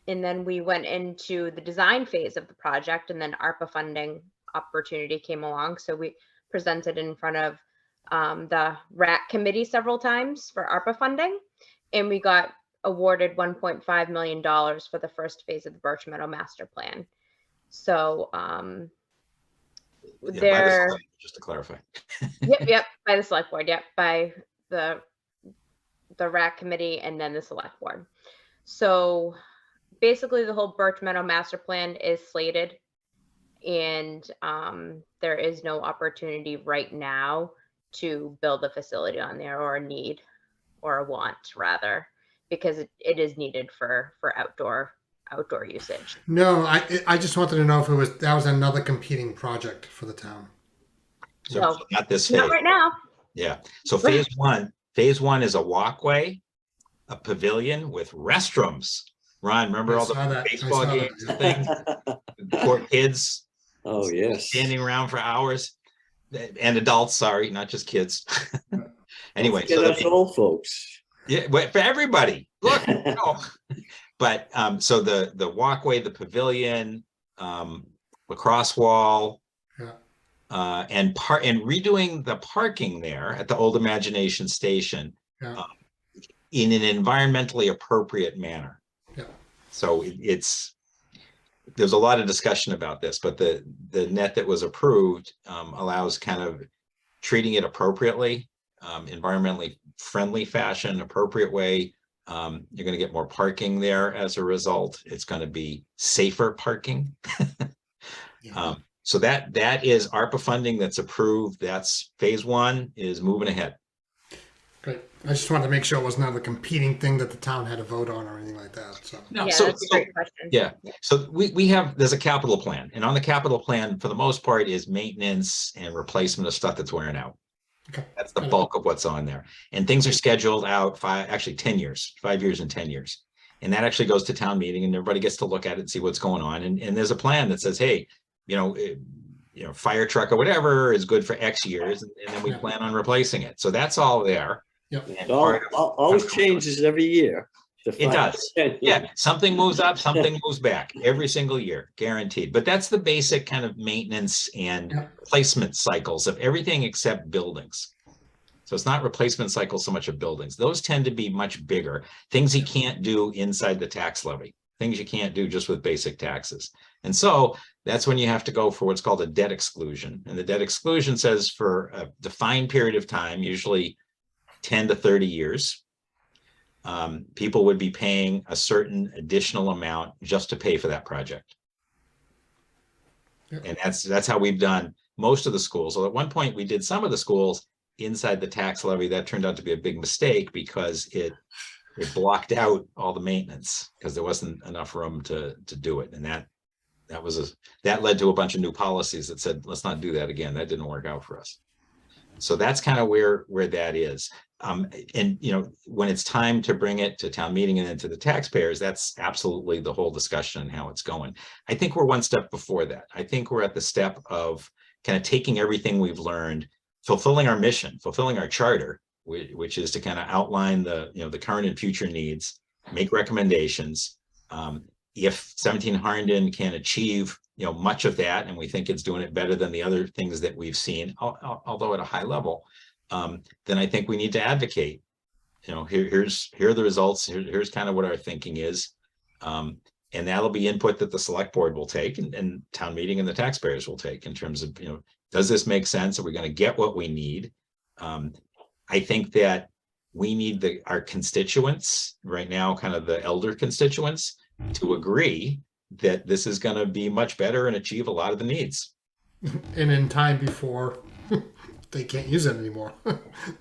and then we went into the design phase of the project, and then ARPA funding opportunity came along. So we presented in front of the RAC committee several times for ARPA funding, and we got awarded $1.5 million for the first phase of the Birch Meadow Master Plan. So Yeah, by the there, select- just to clarify. yep, by the select board, yep, by the RAC committee and then the select board. So basically the whole Birch Meadow Master Plan is slated, and there is no opportunity right now to build a facility on there, or a need, or a want rather, because it is needed for outdoor usage. No, I just wanted to know if that was another competing project for the town. So No, not this phase. not right now. Yeah. So phase one is a walkway, a pavilion with restrooms. Ron, remember I all saw the that. I baseball saw that, games and things? Poor kids Oh, yes. standing around for hours, and adults. Sorry, not just kids. Anyway, Get us old folks. yeah, but for everybody. Look, no. But so the walkway, the pavilion, lacrosse wall, Yeah. and redoing the parking there at the Old Imagination Station Yeah. in an environmentally appropriate manner. Yeah. So there's a lot of discussion about this, but the net that was approved allows kind of treating it appropriately, environmentally friendly fashion, appropriate way. You're going to get more parking there as a result. It's going to be safer parking. Yeah. So that is ARPA funding that's approved. That's phase one is moving ahead. Great. I just wanted to make sure it was not a competing thing that the town had to vote on or anything like that. So No, Yeah, so- that's a so- great question. yeah. So there's a capital plan, and on the capital plan, for the most part, is maintenance and replacement of stuff that's wearing out. Okay. That's the Got it. bulk of what's on there. And things are scheduled out 10 years, 5 years and 10 years. And that actually goes to town meeting, and everybody gets to look at it and see what's going on. And there's a plan that says, hey, fire truck or whatever is good for X years, and then we Yeah. plan on replacing it. So that's all there. Yep. And It part of- always changes every year. It does. Yeah, something moves up, something moves back every single year, guaranteed. But that's the basic kind of maintenance and Yeah. replacement cycles of everything except buildings. So it's not replacement cycles so much of buildings. Those tend to be much bigger. Things you can't do inside the tax levy, things you can't do just with basic taxes. And so that's when you have to go for what's called a debt exclusion. And the debt exclusion says for a defined period of time, usually 10 to 30 years, people would be paying a certain additional amount just to pay for that project. Yep. And that's how we've done most of the schools. So at one point we did some of the schools inside the tax levy. That turned out to be a big mistake because it blocked out all the maintenance because there wasn't enough room to do it. And that led to a bunch of new policies that said, let's not do that again. That didn't work out for us. So that's kind of where that is. And when it's time to bring it to town meeting and then to the taxpayers, that's absolutely the whole discussion and how it's going. I think we're one step before that. I think we're at the step of kind of taking everything we've learned, fulfilling our mission, fulfilling our charter, which is to kind of outline the current and future needs, make recommendations. If 17 Harnden can achieve much of that, and we think it's doing it better than the other things that we've seen, although at a high level, then I think we need to advocate. Here are the results. Here's kind of what our thinking is, and that'll be input that the select board will take, and town meeting and the taxpayers will take in terms of does this make sense? Are we going to get what we need? I think that we need our constituents right now, kind of the elder constituents, to agree that this is going to be much better and achieve a lot of the needs. and in time before they can't use it anymore.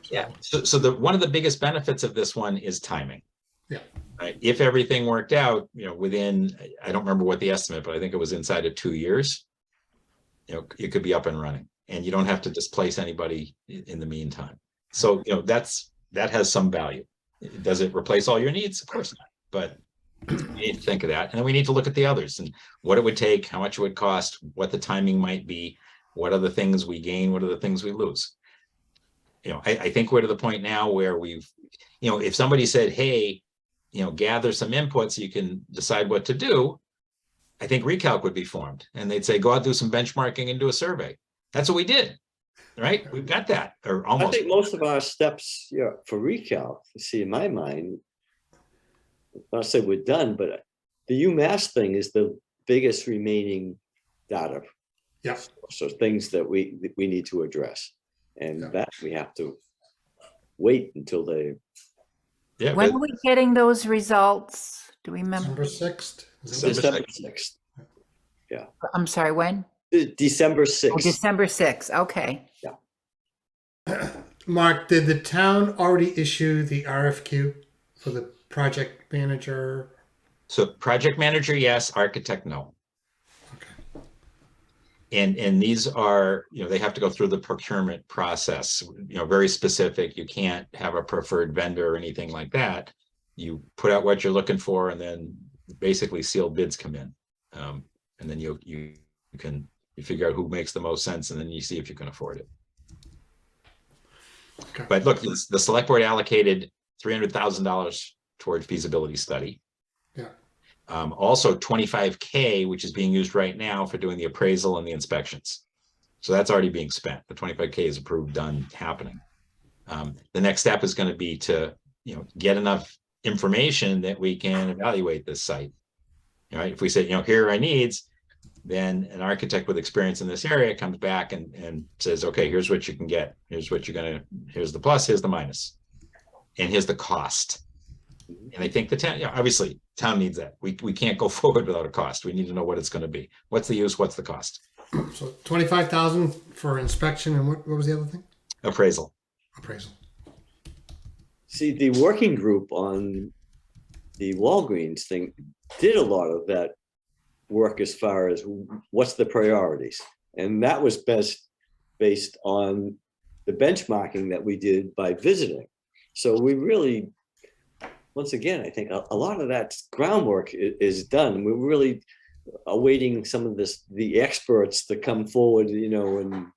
Yeah. So one of the biggest benefits of this one is timing. Yeah. Right. If everything worked out, within, I don't remember what the estimate, but I think it was inside of 2 years, it could be up and running, and you don't have to displace anybody in the meantime. So, that's that has some value. Does it replace all your needs? Of course not, but we need to think of that. And then we need to look at the others and what it would take, how much it would cost, what the timing might be, what are the things we gain, what are the things we lose. You know, I think we're to the point now where we've, you know, if somebody said, hey, you know, gather some input so you can decide what to do, I think Recalc would be formed, and they'd say, go out, do some benchmarking and do a survey. That's what we did, right? We've got that, or I almost. think most of our steps, yeah, for Recalc, see, in my mind, I'll say we're done, but the UMass thing is the biggest remaining data. Yeah. So things that we need to address, and Yeah. that we have to wait until they. Yeah, When but are we getting those results? Do we remember? December 6th. Is December it? December 6th. I'm sorry, when? December Oh, 6th. December 6th. Okay. Mark, did the town already issue the RFQ for the project manager? so project manager, yes, architect, no. Okay. And these are, you know, they have to go through the procurement process, you know, very specific. You can't have a preferred vendor or anything like that. You put out what you're looking for, and then basically sealed bids come in. And then you figure out who makes the most sense, and then you see if you can afford it. Okay. But look, the select board allocated $300,000 toward feasibility study. Yeah. Also $25K, which is being used right now for doing the appraisal and the inspections. So that's already being spent. The $25K is approved, done, happening. The next step is going to be to, you know, get enough information that we can evaluate this site. All right. If we say, you know, here are our needs, then an architect with experience in this area comes back and says, okay, here's what you can get. Here's what here's the plus, here's the minus, and here's the cost. And I think the town, you know, obviously town needs that. We can't go forward without a cost. We need to know what it's going to be. What's the use? What's the cost? So 25,000 for inspection, and what was the other thing? Appraisal. Appraisal. See, the working group on the Walgreens thing did a lot of that work as far as what's the priorities. And that was best based on the benchmarking that we did by visiting. So we really, once again, I think a lot of that groundwork is done. We're really awaiting some of the experts to come forward, you know, and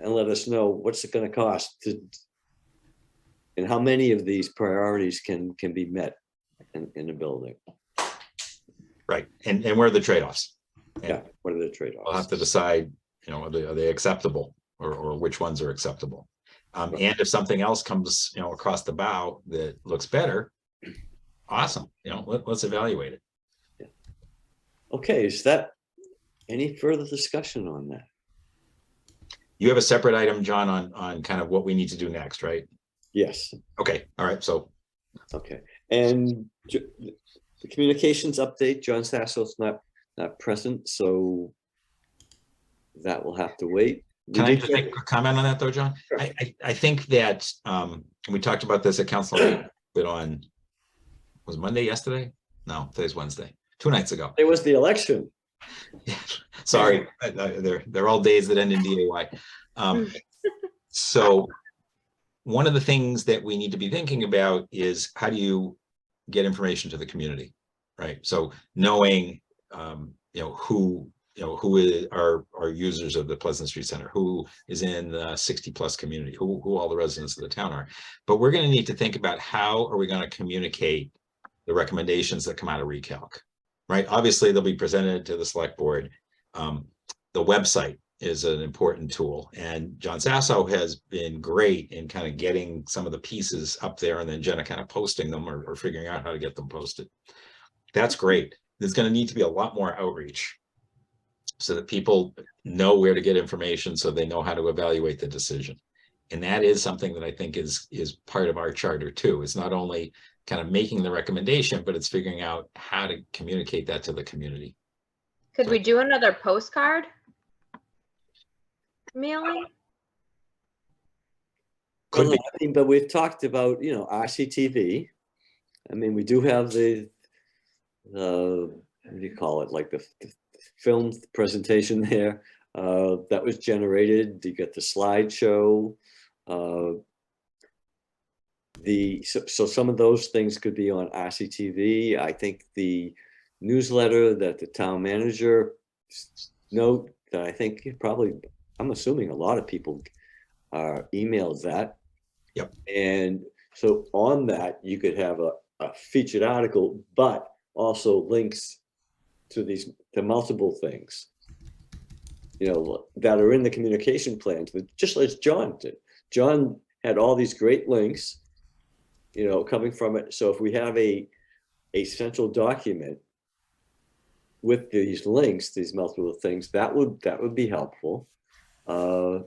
let us know what's it going to cost and how many of these priorities can be met in a building. Right. And where are the trade-offs? Yeah. What are the trade-offs? We'll have to decide, you know, are they acceptable, or which ones are acceptable. And if something else comes, you know, across the bow that looks better, awesome. You know, let's evaluate it. Yeah. Okay. Is that any further discussion on that? You have a separate item, John, on kind of what we need to do next, right? Yes. Okay. All right. So Okay. And the communications update, John Sasso's not present, so that will have to wait. can I just make a comment on that though, John? Sure. I think that we talked about this at council meeting, but was Monday yesterday? No, today's Wednesday. 2 nights ago. It was the election. Sorry, they're all days that end in DAY. So one of the things that we need to be thinking about is how do you get information to the community, right? So knowing, you know, who are users of the Pleasant Street Center, who is in the 60+ community, who all the residents of the town are. But we're going to need to think about how are we going to communicate the recommendations that come out of Recalc, right? Obviously, they'll be presented to the select board. The website is an important tool, and John Sasso has been great in kind of getting some of the pieces up there, and then Jenna kind of posting them or figuring out how to get them posted. That's great. There's going to need to be a lot more outreach so that people know where to get information, so they know how to evaluate the decision. And that is something that I think is part of our charter too. It's not only kind of making the recommendation, but it's figuring out how to communicate that to the community. Could we do another postcard mailing? Could Well, be. I mean, but we've talked about, you know, RCTV. I mean, we do have the what do you call it? Like the film presentation there that was generated. You get the slideshow. so some of those things could be on RCTV. I think the newsletter that the town manager note that I think probably, I'm assuming a lot of people emails that. Yep. And so on that, you could have a featured article, but also links to multiple things, that are in the communication plans, but just as John did. John had all these great links, coming from it. So if we have a central document with these links, these multiple things, that would be helpful. And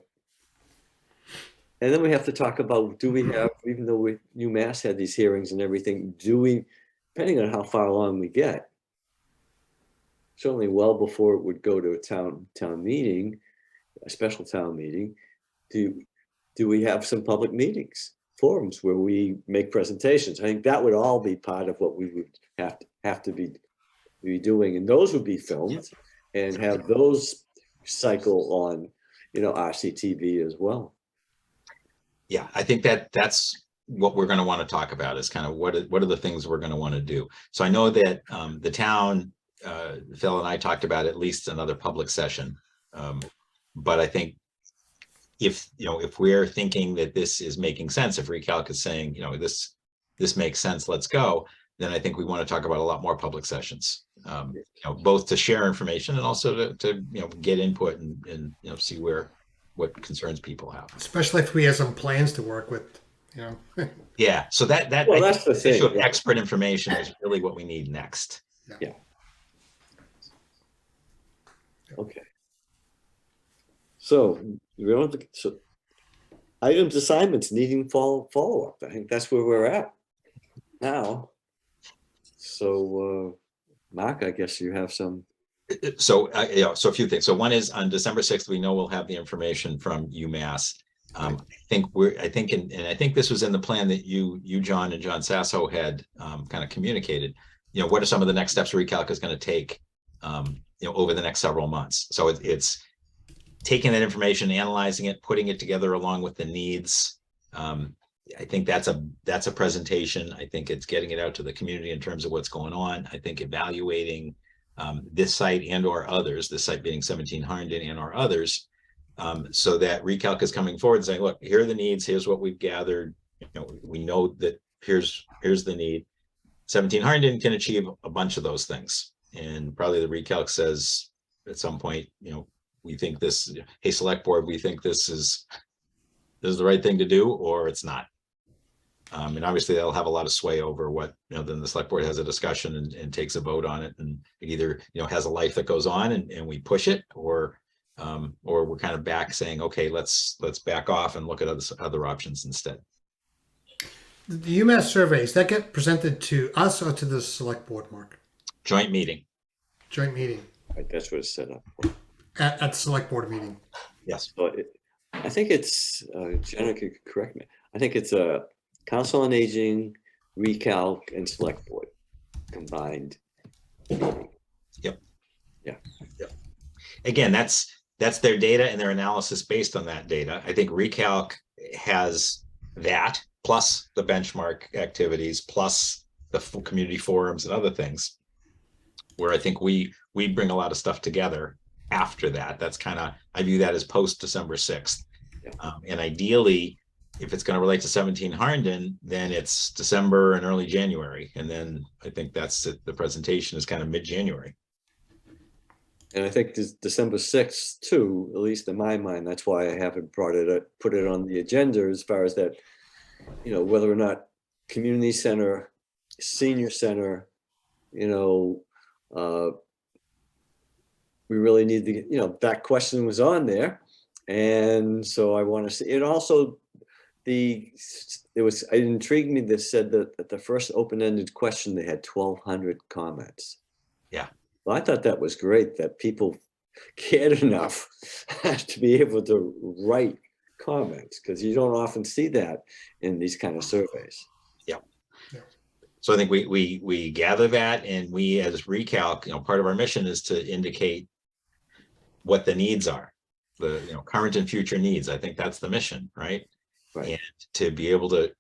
then we have to talk about, do we have, even though UMass had these hearings and everything, depending on how far along we get, certainly well before it would go to a town meeting, a special town meeting, do we have some public meetings, forums where we make presentations? I think that would all be part of what we would have to be doing, and those would be filmed and have those cycle on, RCTV as well. Yeah, I think that's what we're going to want to talk about, is kind of what are the things we're going to want to do. So I know that the town, Phil and I talked about at least another public session. But I think if we're thinking that this is making sense, if Recalc is saying, this makes sense, let's go, then I think we want to talk about a lot more public sessions, both to share information and also to get input and see what concerns people have. Especially if we have some plans to work with, Yeah, so that's the thing. issue of expert information is really what we need next. Yeah. Okay. So items, assignments needing follow-up. I think that's where we're at now. So, Mark, I guess you have some. So, so a few things. So one is on December 6th, we know we'll have the information from UMass. I think this was in the plan that you, John, and John Sasso had kind of communicated. What are some of the next steps Recalc is going to take, over the next several months? So it's taking that information, analyzing it, putting it together along with the needs. I think that's a presentation. I think it's getting it out to the community in terms of what's going on. I think evaluating this site and or others, this site being 17 Harnden and or others, so that Recalc is coming forward and saying, look, here are the needs, here's what we've gathered. We know that here's the need. 17 Harnden can achieve a bunch of those things. And probably the Recalc says at some point, we think this, hey, select board, we think this is the right thing to do, or it's not. And obviously they'll have a lot of sway over what, then the select board has a discussion and takes a vote on it, and it either, has a life that goes on and we push it, or we're kind of back saying, okay, let's back off and look at other options instead. The UMass surveys, that get presented to us or to the select board, Mark? Joint meeting. Joint meeting. Right, that's what it's set up for. At the select board meeting. Yes. So I think it's, Jenna could correct me, I think it's a Council on Aging, Recalc, and Select Board combined meeting. Yep. Yeah. Yep. Again, that's their data and their analysis based on that data. I think Recalc has that, plus the benchmark activities, plus the community forums and other things, where I think we bring a lot of stuff together after that. That's kind of, I view that as post December 6th. Yeah. And ideally, if it's going to relate to 17 Harnden, then it's December and early January. And then I think that's it. The presentation is kind of mid-January. And I think this December 6th too, at least in my mind, that's why I haven't put it on the agenda, as far as that, whether or not community center, senior center, we really need to, that question was on there. And so I want to see it. Also, it intrigued me that said that at the first open-ended question, they had 1,200 comments. Yeah. Well, I thought that was great that people cared enough to be able to write comments, because you don't often see that in these kind of surveys. Yeah. So I think we gather that, and we as Recalc, part of our mission is to indicate what the needs are, the current and future needs. I think that's the mission, right? Right. And to be able to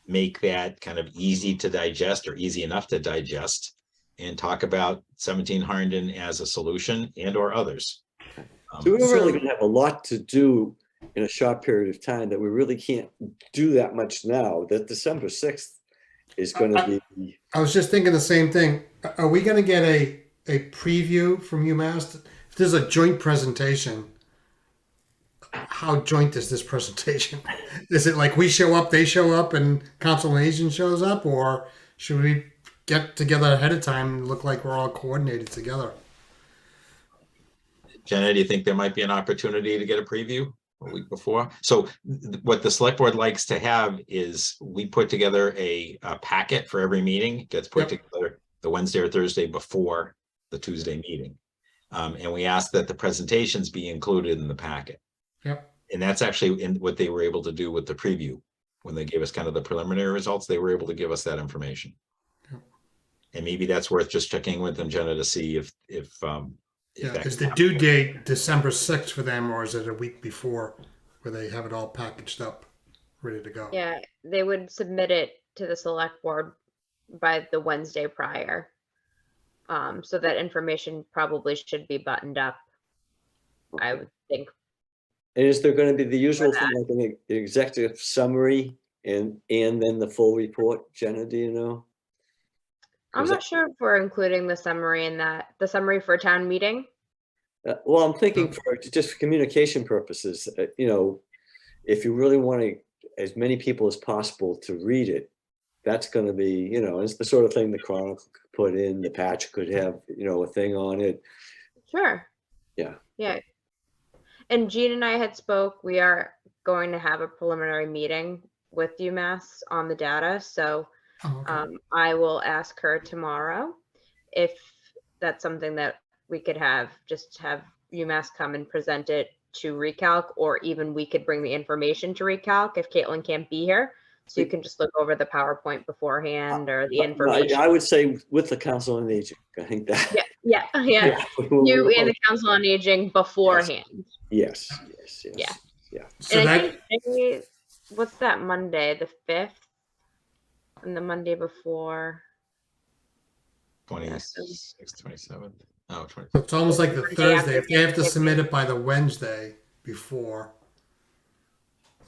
make that kind of easy to digest or easy enough to digest and talk about 17 Harnden as a solution and or others. So we're really So- gonna have a lot to do in a short period of time that we really can't do that much now. That December 6th is gonna be, I was just thinking the same thing. Are we going to get a preview from UMass? If there's a joint presentation, how joint is this presentation? Is it like we show up, they show up, and Council on Aging shows up, or should we get together ahead of time and look like we're all coordinated together? Jenna, do you think there might be an opportunity to get a preview a week before? So what the select board likes to have is we put together a packet for every meeting. It gets put Yep. together the Wednesday or Thursday before the Tuesday meeting. And we ask that the presentations be included in the packet. Yep. And that's actually in what they were able to do with the preview. When they gave us kind of the preliminary results, they were able to give us that information. Yep. And maybe that's worth just checking with them, Jenna, to see if Yeah. that Is can the due date December 6th for them, or is it a week before where they have it all packaged up, ready to go? Yeah, they would submit it to the select board by the Wednesday prior. So that information probably should be buttoned up, I would think. and is there gonna be the usual that. thing, like an executive summary and then the full report? Jenna, do you know? I'm Is not sure if we're including the summary in that, the summary for town meeting. Well, I'm thinking for just communication purposes, you know, if you really want as many people as possible to read it, that's gonna be, you know, it's the sort of thing the Chronicle could put in, the Patch could have, you know, a thing on it. Sure. Yeah. Yeah. And Jean and I had spoke, we are going to have a preliminary meeting with UMass on the data, so Oh, okay. I will ask her tomorrow if that's something that we could have, just have UMass come and present it to Recalc, or even we could bring the information to Recalc if Caitlin can't be here. So you can just look over the PowerPoint beforehand or the information. I would say with the Council on Aging, I think that. Yeah. You and the Council on Aging beforehand. Yes. Yeah. So And I that, think, what's that Monday, the 5th? And the Monday before. 26th, 27th. Oh, 20. it's almost like the Thursday Thursday. after If they have to Thanksgiving. submit it by the Wednesday before,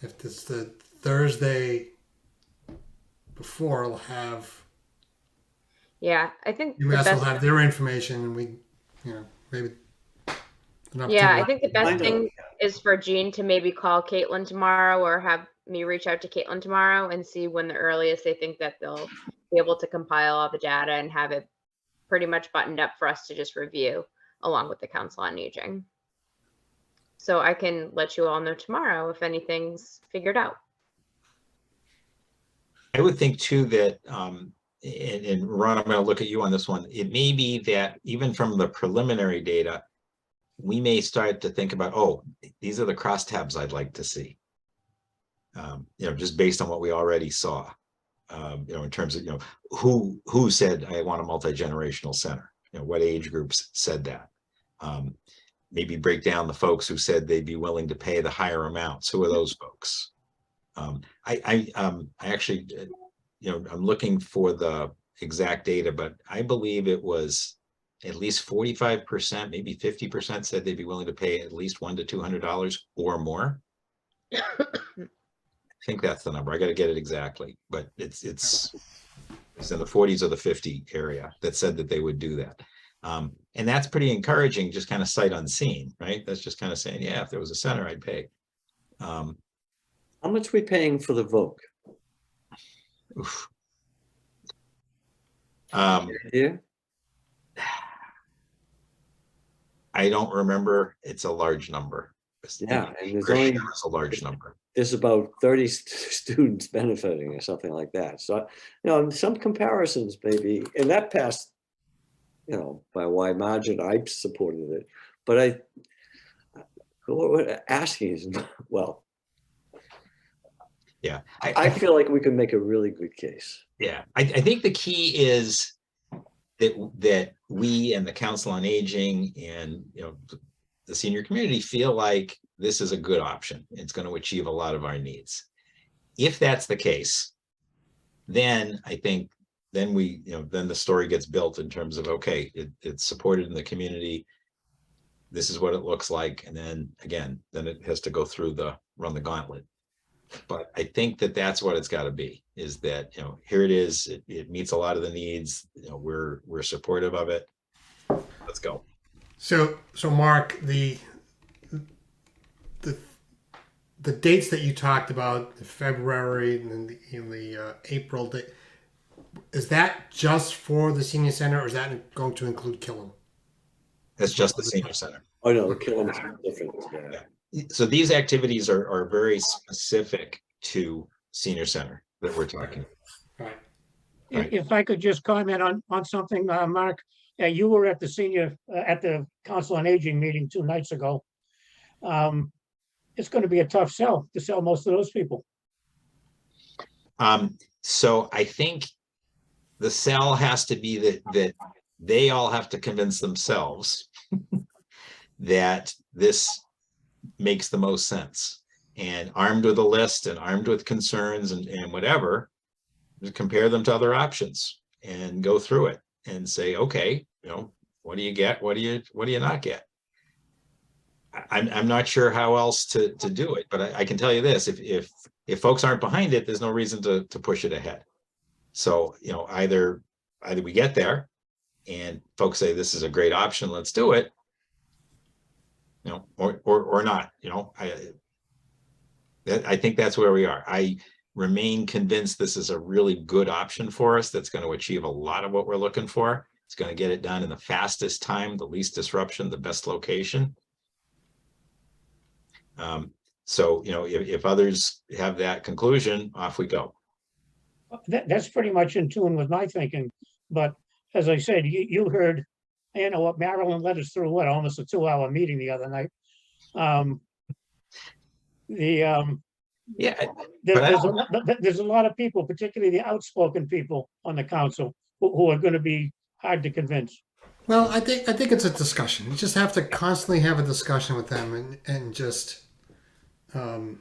if it's the Thursday before, it'll have Yeah, I think the UMass will best. have their information, and we, you know, maybe. Yeah, I think the best Find out. thing is for Jean to maybe call Caitlin tomorrow, or have me reach out to Caitlin tomorrow and see when the earliest they think that they'll be able to compile all the data and have it pretty much buttoned up for us to just review along with the Council on Aging. So I can let you all know tomorrow if anything's figured out. I would think too that, and Ron, I'm going to look at you on this one. It may be that even from the preliminary data, we may start to think about, oh, these are the crosstabs I'd like to see. You know, just based on what we already saw. You know, in terms of, you know, who said I want a multi-generational center? You know, what age groups said that? Maybe break down the folks who said they'd be willing to pay the higher amounts. Who are those folks? I actually, you know, I'm looking for the exact data, but I believe it was at least 45%, maybe 50% said they'd be willing to pay at least $100 to $200 or more. I think that's the number. I got to get it exactly, but it's in the 40s or the 50 area that said that they would do that. And that's pretty encouraging, just kind of sight unseen, right? That's just kind of saying, yeah, if there was a center, I'd pay. How much we paying for the Vogue? Oof. Yeah. I don't remember. It's a large number. Yeah, and there's For only sure it's a large number. there's about 30 students benefiting or something like that. So, you know, some comparisons maybe, and that passed, you know, by a wide margin. I supported it, but what we're asking is, well, Yeah. I feel like we could make a really good case. Yeah, I think the key is that we and the Council on Aging and, you know, the senior community feel like this is a good option. It's going to achieve a lot of our needs. If that's the case, then I think, then we, then the story gets built in terms of, okay, it's supported in the community. This is what it looks like. And then again, then it has to go through run the gauntlet. But I think that that's what it's got to be, is that, here it is, it meets a lot of the needs, we're supportive of it. Let's go. So Mark, the dates that you talked about, the February and the April date, is that just for the senior center, or is that going to include Killam? That's just the senior center. Oh, no, the Killam's different. Yeah. So these activities are very specific to senior center that we're talking. Right. Right. If I could just comment on something, Mark, you were at the Council on Aging meeting 2 nights ago. It's going to be a tough sell to sell most of those people. So I think the sell has to be that they all have to convince themselves that this makes the most sense, and armed with a list and armed with concerns and whatever, just compare them to other options and go through it and say, okay, what do you get? What do you not get? I'm not sure how else to do it, but I can tell you this, if folks aren't behind it, there's no reason to push it ahead. So, either we get there and folks say, this is a great option, let's do it, or not, I think that's where we are. I remain convinced this is a really good option for us that's going to achieve a lot of what we're looking for. It's going to get it done in the fastest time, the least disruption, the best location. So, if others have that conclusion, off we go. That's pretty much in tune with my thinking. But as I said, you heard, what Marilyn led us through, almost a 2-hour meeting the other night. Yeah, there's a lot of people, particularly the outspoken people on the council, who are going to be hard to convince. Well, I think it's a discussion. You just have to constantly have a discussion with them and just, they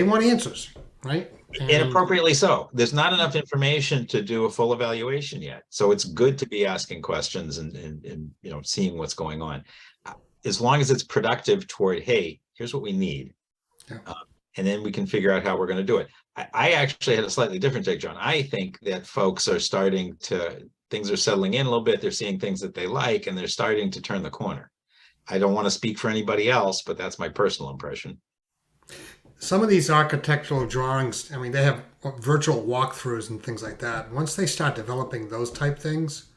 want answers, right? and appropriately so. There's not enough information to do a full evaluation yet. So it's good to be asking questions and seeing what's going on. As long as it's productive toward, hey, here's what we need. Yeah. And then we can figure out how we're going to do it. I actually had a slightly different take, John. I think that folks are things are settling in a little bit. They're seeing things that they like, and they're starting to turn the corner. I don't want to speak for anybody else, but that's my personal impression. Some of these architectural drawings, they have virtual walkthroughs and things like that. Once they start developing those type things,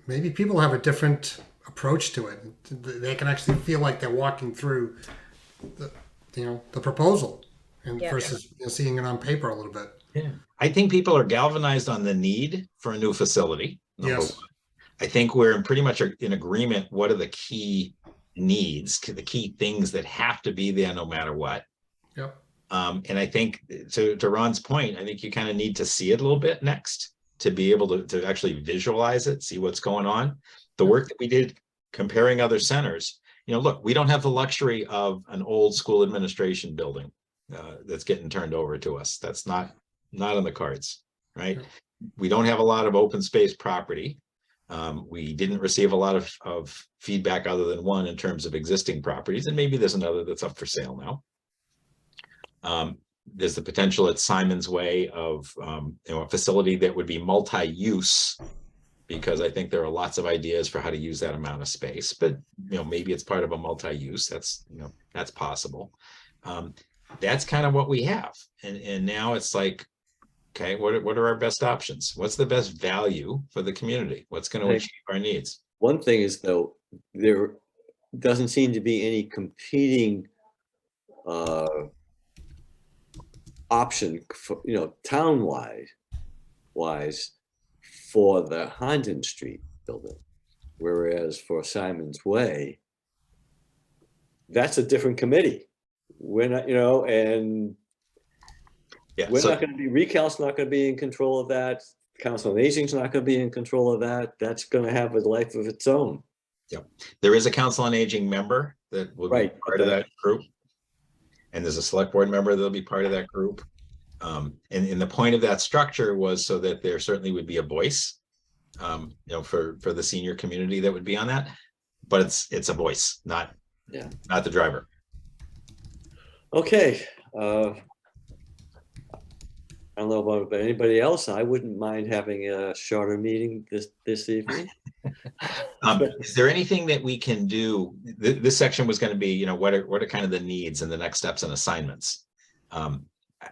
maybe people have a different approach to it. They can actually feel like they're walking through the proposal, and versus seeing it on paper a little bit. Yeah, I think people are galvanized on the need for a new facility. Yes. I think we're pretty much in agreement. What are the key needs, the key things that have to be there no matter what? Yep. And I think to Ron's point, I think you kind of need to see it a little bit next to be able to actually visualize it, see what's going on. The work that we did comparing other centers, look, we don't have the luxury of an old school administration building that's getting turned over to us. That's not on the cards, right? Sure. We don't have a lot of open space property. We didn't receive a lot of feedback other than one in terms of existing properties, and maybe there's another that's up for sale now. There's the potential at Simon's Way of a facility that would be multi-use, because I think there are lots of ideas for how to use that amount of space, but maybe it's part of a multi-use. That's possible. That's kind of what we have, and now it's like, okay, what are our best options? What's the best value for the community? What's going to achieve our needs? One thing is, though, there doesn't seem to be any competing option for, town-wide wise for the Herndon Street building. Whereas for Simon's Way, that's a different committee. We're not, and we're not going to be, Recal's not going to be in control of that. Council on Aging's not going to be in control of that. That's going to have a life of its own. Yep. There is a Council on Aging member that will be part of that group. And there's a select board member that'll be part of that group. And the point of that structure was so that there certainly would be a voice, for the senior community that would be on that. But it's a voice, not the driver. Okay. I don't know about anybody else. I wouldn't mind having a shorter meeting this evening. Is there anything that we can do? This section was going to be, what are kind of the needs and the next steps and assignments?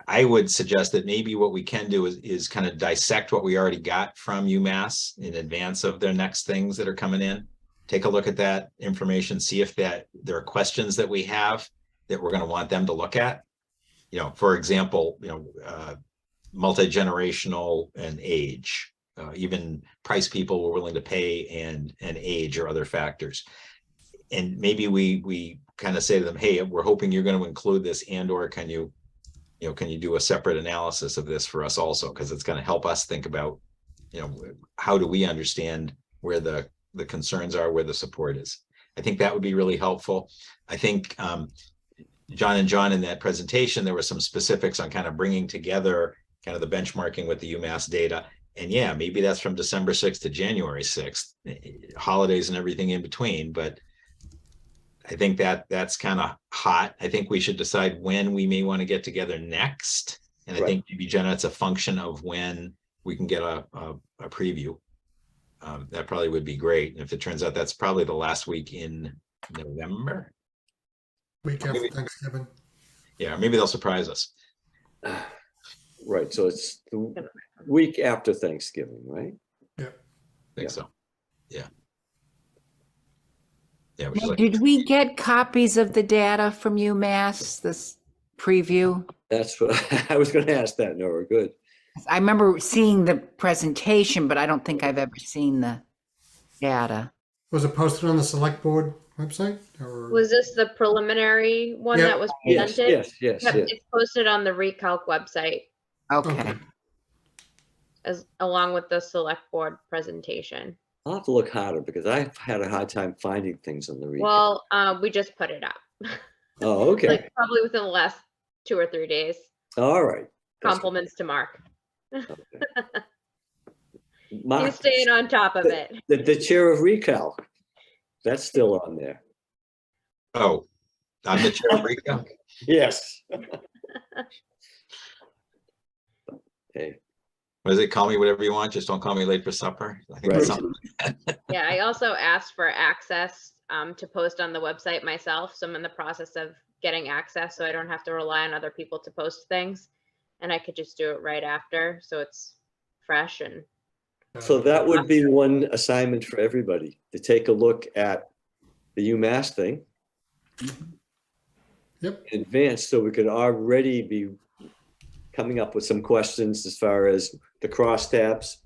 I would suggest that maybe what we can do is kind of dissect what we already got from UMass in advance of their next things that are coming in. Take a look at that information, see if there are questions that we have that we're going to want them to look at. For example, multi-generational and age, even price people were willing to pay and age or other factors. And maybe we kind of say to them, hey, we're hoping you're going to include this, and or can you do a separate analysis of this for us also? Because it's going to help us think about, how do we understand where the concerns are, where the support is. I think that would be really helpful. I think John in that presentation, there were some specifics on kind of bringing together kind of the benchmarking with the UMass data. And yeah, maybe that's from December 6th to January 6th, holidays and everything in between. But I think that's kind of hot. I think we should decide when we may want to get together next. And I think maybe, Jenna, it's a function of when we can get a preview. That probably would be great. And if it turns out that's probably the last week in November. Week after Thanksgiving. Yeah, maybe they'll surprise us. Right. So it's the week after Thanksgiving, right? Yeah. I think so. Yeah. Yeah. Which is like, Did we get copies of the data from UMass, this preview? That's what I was going to ask that, Nora. Good. I remember seeing the presentation, but I don't think I've ever seen the data. Was it posted on the select board website? Or Was this the preliminary one Yeah. that was Yes, presented? yes. Yep, it's posted on the Recalc website Okay. along with the select board presentation. I'll have to look harder because I've had a hard time finding things on the recap. Well, we just put it up. Oh, okay. Like probably within the last 2 or 3 days. All right. That's Compliments to Mark. good. He's Mark, staying on top of it. the chair of Recalc, that's still on there. oh, I'm the chair of Recalc. Yes. Okay. What does it? Call me whatever you want. Just don't call me late for supper. I think that's Right. something. Yeah, I also asked for access to post on the website myself. So I'm in the process of getting access so I don't have to rely on other people to post things. And I could just do it right after. So it's fresh and So that would be one assignment for everybody, to take a look at the UMass thing. Yep. In advance, so we could already be coming up with some questions as far as the crosstabs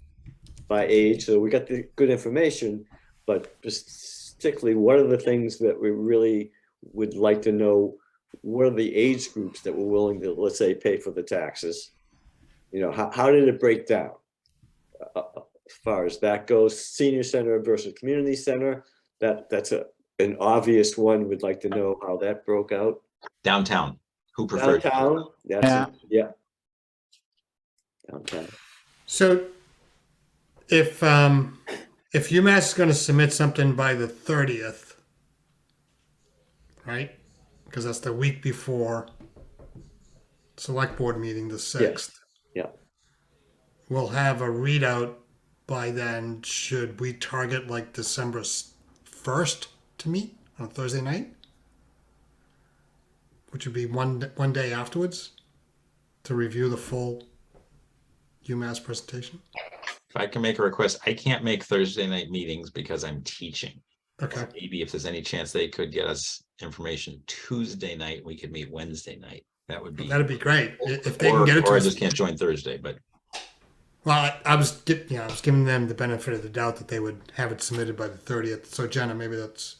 by age. So we got the good information, but particularly what are the things that we really would like to know? What are the age groups that were willing to, let's say, pay for the taxes? How did it break down? As far as that goes, senior center versus community center, that's an obvious one. We'd like to know how that broke out. Downtown. Who preferred? Downtown, yeah. Downtown. So if UMass is going to submit something by the 30th, right? Because that's the week before select board meeting, the 6th. Yeah. We'll have a readout by then. Should we target like December 1st to meet on Thursday night? Which would be one day afterwards to review the full UMass presentation. If I can make a request, I can't make Thursday night meetings because I'm teaching. Okay. Maybe if there's any chance they could get us information Tuesday night, we could meet Wednesday night. That would be. That'd be great if they can get it to Or I us. just can't join Thursday, but Well, I was giving them the benefit of the doubt that they would have it submitted by the 30th. So Jenna, maybe that's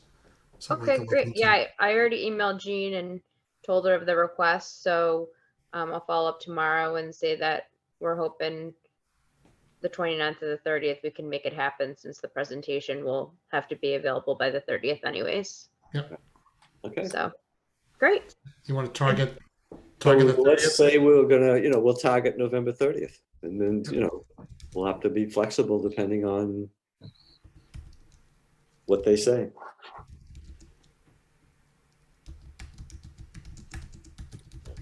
something we okay, can look great. into. Yeah, I already emailed Jean and told her of the request. So I'll follow up tomorrow and say that we're hoping the 29th or the 30th we can make it happen, since the presentation will have to be available by the 30th anyways. Yep. Okay. So great. You want to target Target the let's 30th. say we're gonna, we'll target November 30th. And then, we'll have to be flexible depending on what they say.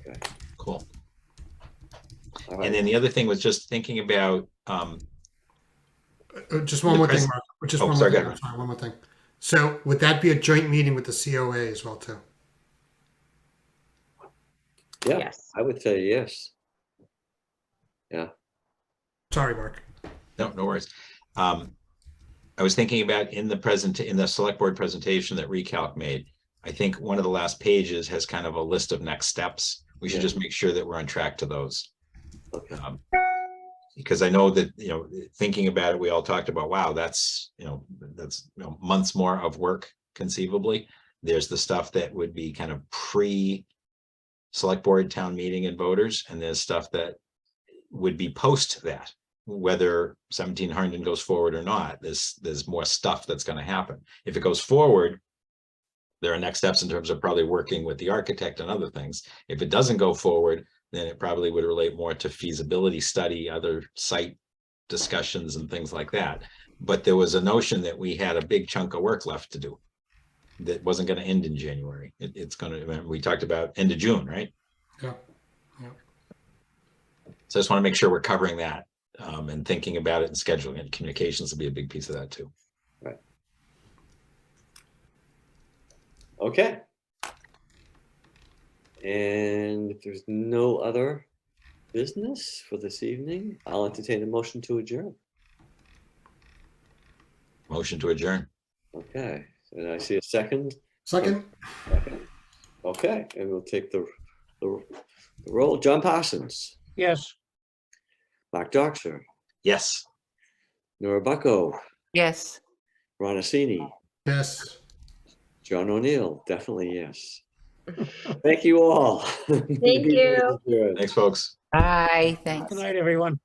Okay. Cool. All And right. then the other thing was just thinking about, Just one The more thing, pres- Mark. Just Oh, one sorry, more go thing. ahead. I'm sorry, one more thing. So would that be a joint meeting with the COA as well, too? Yeah, Yes. I would say yes. Sorry, Mark. no worries. I was thinking about in the select board presentation that Recalc made, I think one of the last pages has kind of a list of next steps. We should Yeah. just make sure that we're on track to those. Okay. Because I know that, thinking about it, we all talked about, wow, that's months more of work conceivably. There's the stuff that would be kind of select board, town meeting and voters, and there's stuff that would be post that, whether 17 Herndon goes forward or not. There's more stuff that's going to happen. If it goes forward, there are next steps in terms of probably working with the architect and other things. If it doesn't go forward, then it probably would relate more to feasibility study, other site discussions and things like that. But there was a notion that we had a big chunk of work left to do that wasn't going to end in January. It's going to, we talked about end of June, right? Yeah. So I just want to make sure we're covering that and thinking about it and scheduling it. Communications will be a big piece of that too. Okay. And if there's no other business for this evening, I'll entertain a motion to adjourn. Motion to adjourn. Okay, and I see a second. Second, Okay, and we'll take the roll. John Parsons, Yes. Mark Doxer, Yes. Nora Bucko, Yes. Ron Assini, yes. John O'Neill, definitely yes. Thank you all. Thank you. Thanks, folks. Bye. Thanks. Good night, everyone.